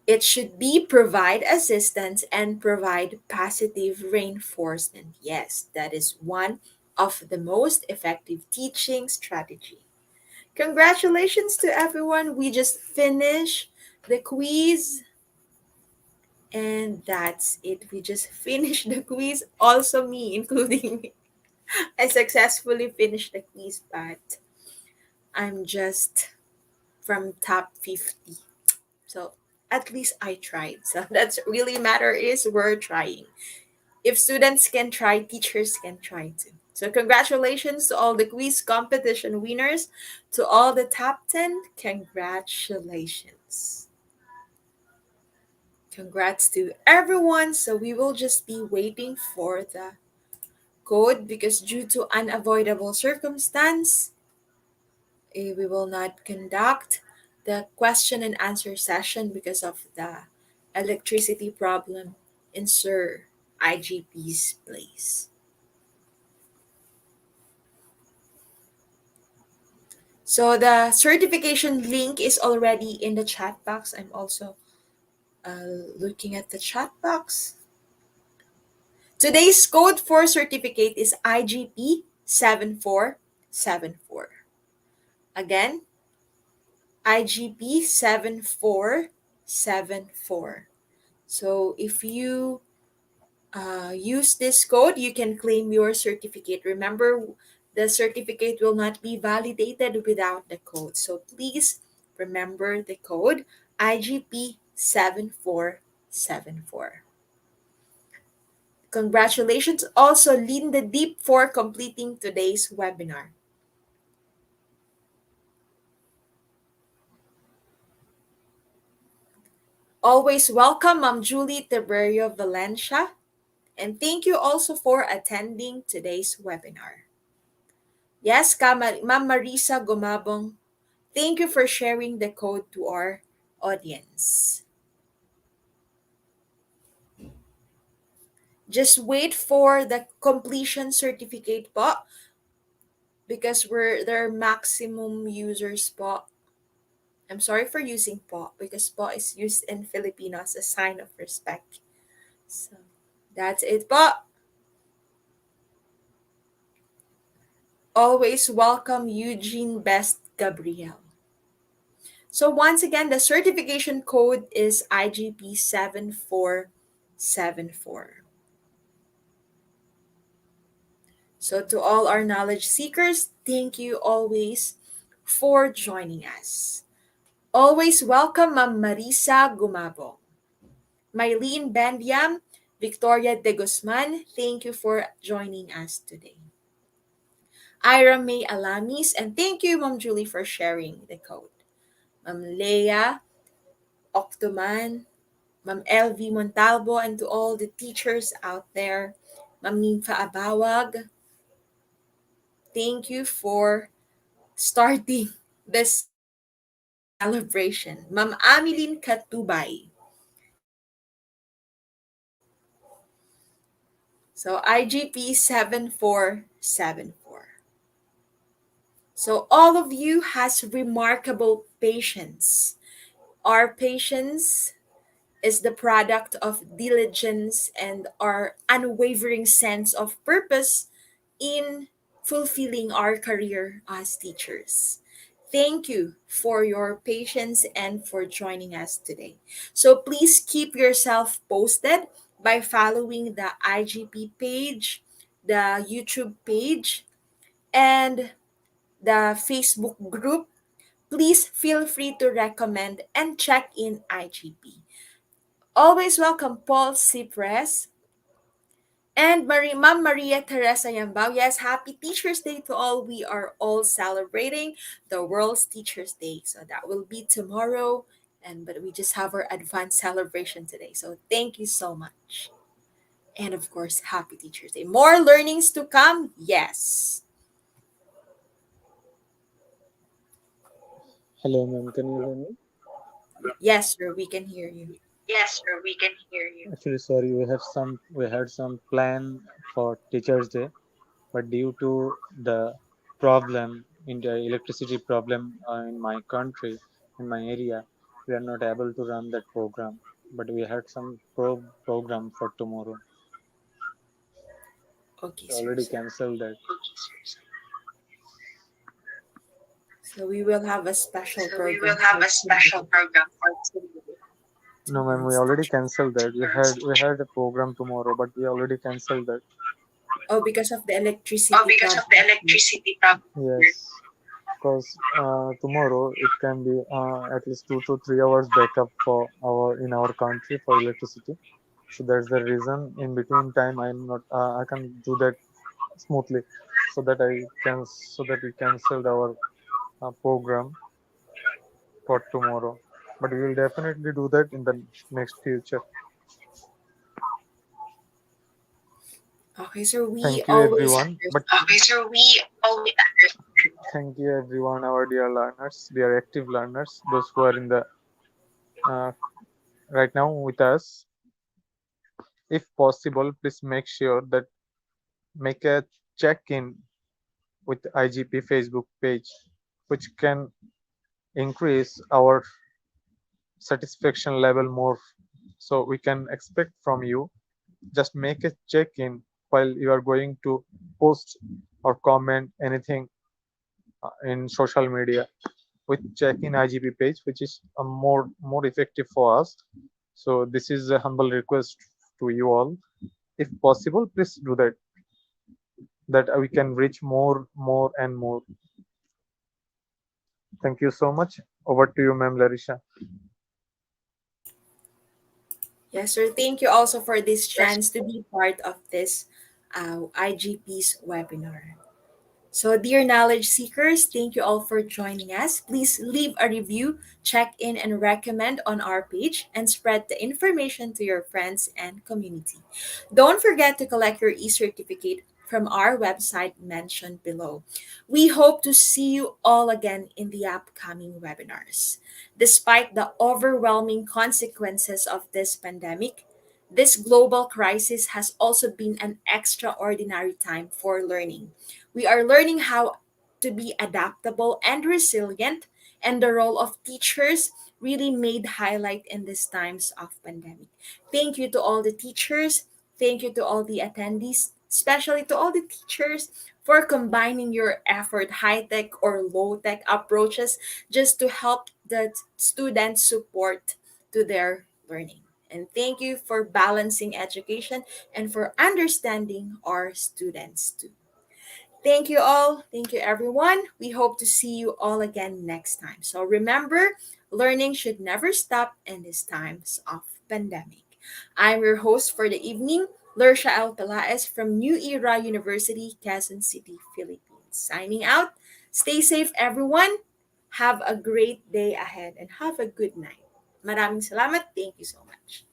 It should be provide assistance and provide positive reinforcement. Yes, that is one of the most effective teaching strategy. Congratulations to everyone. We just finished the quiz and that's it. We just finished the quiz. Also me, including me. I successfully finished the quiz, but I'm just from top 50. So at least I tried. So that's really matter is we're trying. If students can try, teachers can try too. So congratulations to all the quiz competition winners, to all the top 10. Congratulations. Congrats to everyone. So we will just be waiting for the code because due to unavoidable circumstance, we will not conduct the question and answer session because of the electricity problem in Sir IGP's place. So the certification link is already in the chat box. I'm also looking at the chat box. Today's code for certificate is IGP 7474. Again, IGP 7474. So if you use this code, you can claim your certificate. Remember, the certificate will not be validated without the code. So please remember the code IGP 7474. Congratulations also Linda Deep for completing today's webinar. Always welcome Ma'am Julie Tiberio Valencia, and thank you also for attending today's webinar. Yes, Ma'am Marisa Gumabong, thank you for sharing the code to our audience. Just wait for the completion certificate po because there are maximum users po. I'm sorry for using po because po is used in Filipino as a sign of respect. So that's it po. Always welcome Eugene Best Gabriel. So once again, the certification code is IGP 7474. So to all our knowledge seekers, thank you always for joining us. Always welcome Ma'am Marisa Gumabo. Mylene Bandiam, Victoria De Guzman, thank you for joining us today. Ira May Alamis, and thank you, Ma'am Julie, for sharing the code. Ma'am Leah Octoman, Ma'am LV Montalvo, and to all the teachers out there, Ma'am Nympha Abawag, thank you for starting this celebration. Ma'am Amilin Katubay. So IGP 7474. So all of you has remarkable patience. Our patience is the product of diligence and our unwavering sense of purpose in fulfilling our career as teachers. Thank you for your patience and for joining us today. So please keep yourself posted by following the IGP page, the YouTube page, and the Facebook group. Please feel free to recommend and check in IGP. Always welcome Paul Cypress and Ma'am Maria Teresa Yambao. Yes, happy Teacher's Day to all. We are all celebrating the World's Teacher's Day. So that will be tomorrow. But we just have our advanced celebration today. So thank you so much. And of course, happy Teacher's Day. More learnings to come? Yes. Hello, ma'am. Can you hear me? Yes, sir, we can hear you. Yes, sir, we can hear you. Actually, sorry, we had some plan for Teachers' Day, but due to the problem in the electricity problem in my country, in my area, we are not able to run that program, but we had some program for tomorrow. Okay, We sir. already cancelled that. So we will have a special So we will program have for a special tomorrow. program for today. No, ma'am, we Tomorrow's already teacher. cancelled that. We had a program tomorrow, but we already cancelled that. Oh, because of the Oh, electricity because of the problem. electricity problem. Yes, because tomorrow it can be at least 2 to 3 hours backup for our in our country for electricity. So that's the reason. In between time, I can do that smoothly, so that we cancelled our program for tomorrow. But we will definitely do that in the next future. Okay, so we Thank you, always everyone. But understand. Okay, so we always understand. thank you, everyone, our dear learners, dear active learners, those who are in the uh, right now with us. If possible, please make sure that make a check-in with IGP Facebook page, which can increase our satisfaction level more. So we can expect from you, just make a check-in while you are going to post or comment anything in social media with check-in IGP page, which is a more effective for us. So this is a humble request to you all. If possible, please do that. That we can reach more and more. Thank you so much. Over to you, ma'am Larisha. Yes, sir. Thank you also for this chance to be part of this IGP's webinar. So, dear knowledge seekers, thank you all for joining us. Please leave a review, check in, and recommend on our page, and spread the information to your friends and community. Don't forget to collect your e certificate from our website mentioned below. We hope to see you all again in the upcoming webinars. Despite the overwhelming consequences of this pandemic, this global crisis has also been an extraordinary time for learning. We are learning how to be adaptable and resilient, and the role of teachers really made highlight in these times of pandemic. Thank you to all the teachers, thank you to all the attendees, especially to all the teachers for combining your effort, high-tech or low-tech approaches just to help the students support to their learning. And thank you for balancing education and for understanding our students too. Thank you all. Thank you, everyone. We hope to see you all again next time. So remember, learning should never stop in these times of pandemic. I'm your host for the evening, Lersha L. Pelaez from New Era University, Quezon City, Philippines. Signing out. Stay safe, everyone. Have a great day ahead and have a good night. Maraming salamat. Thank you so much.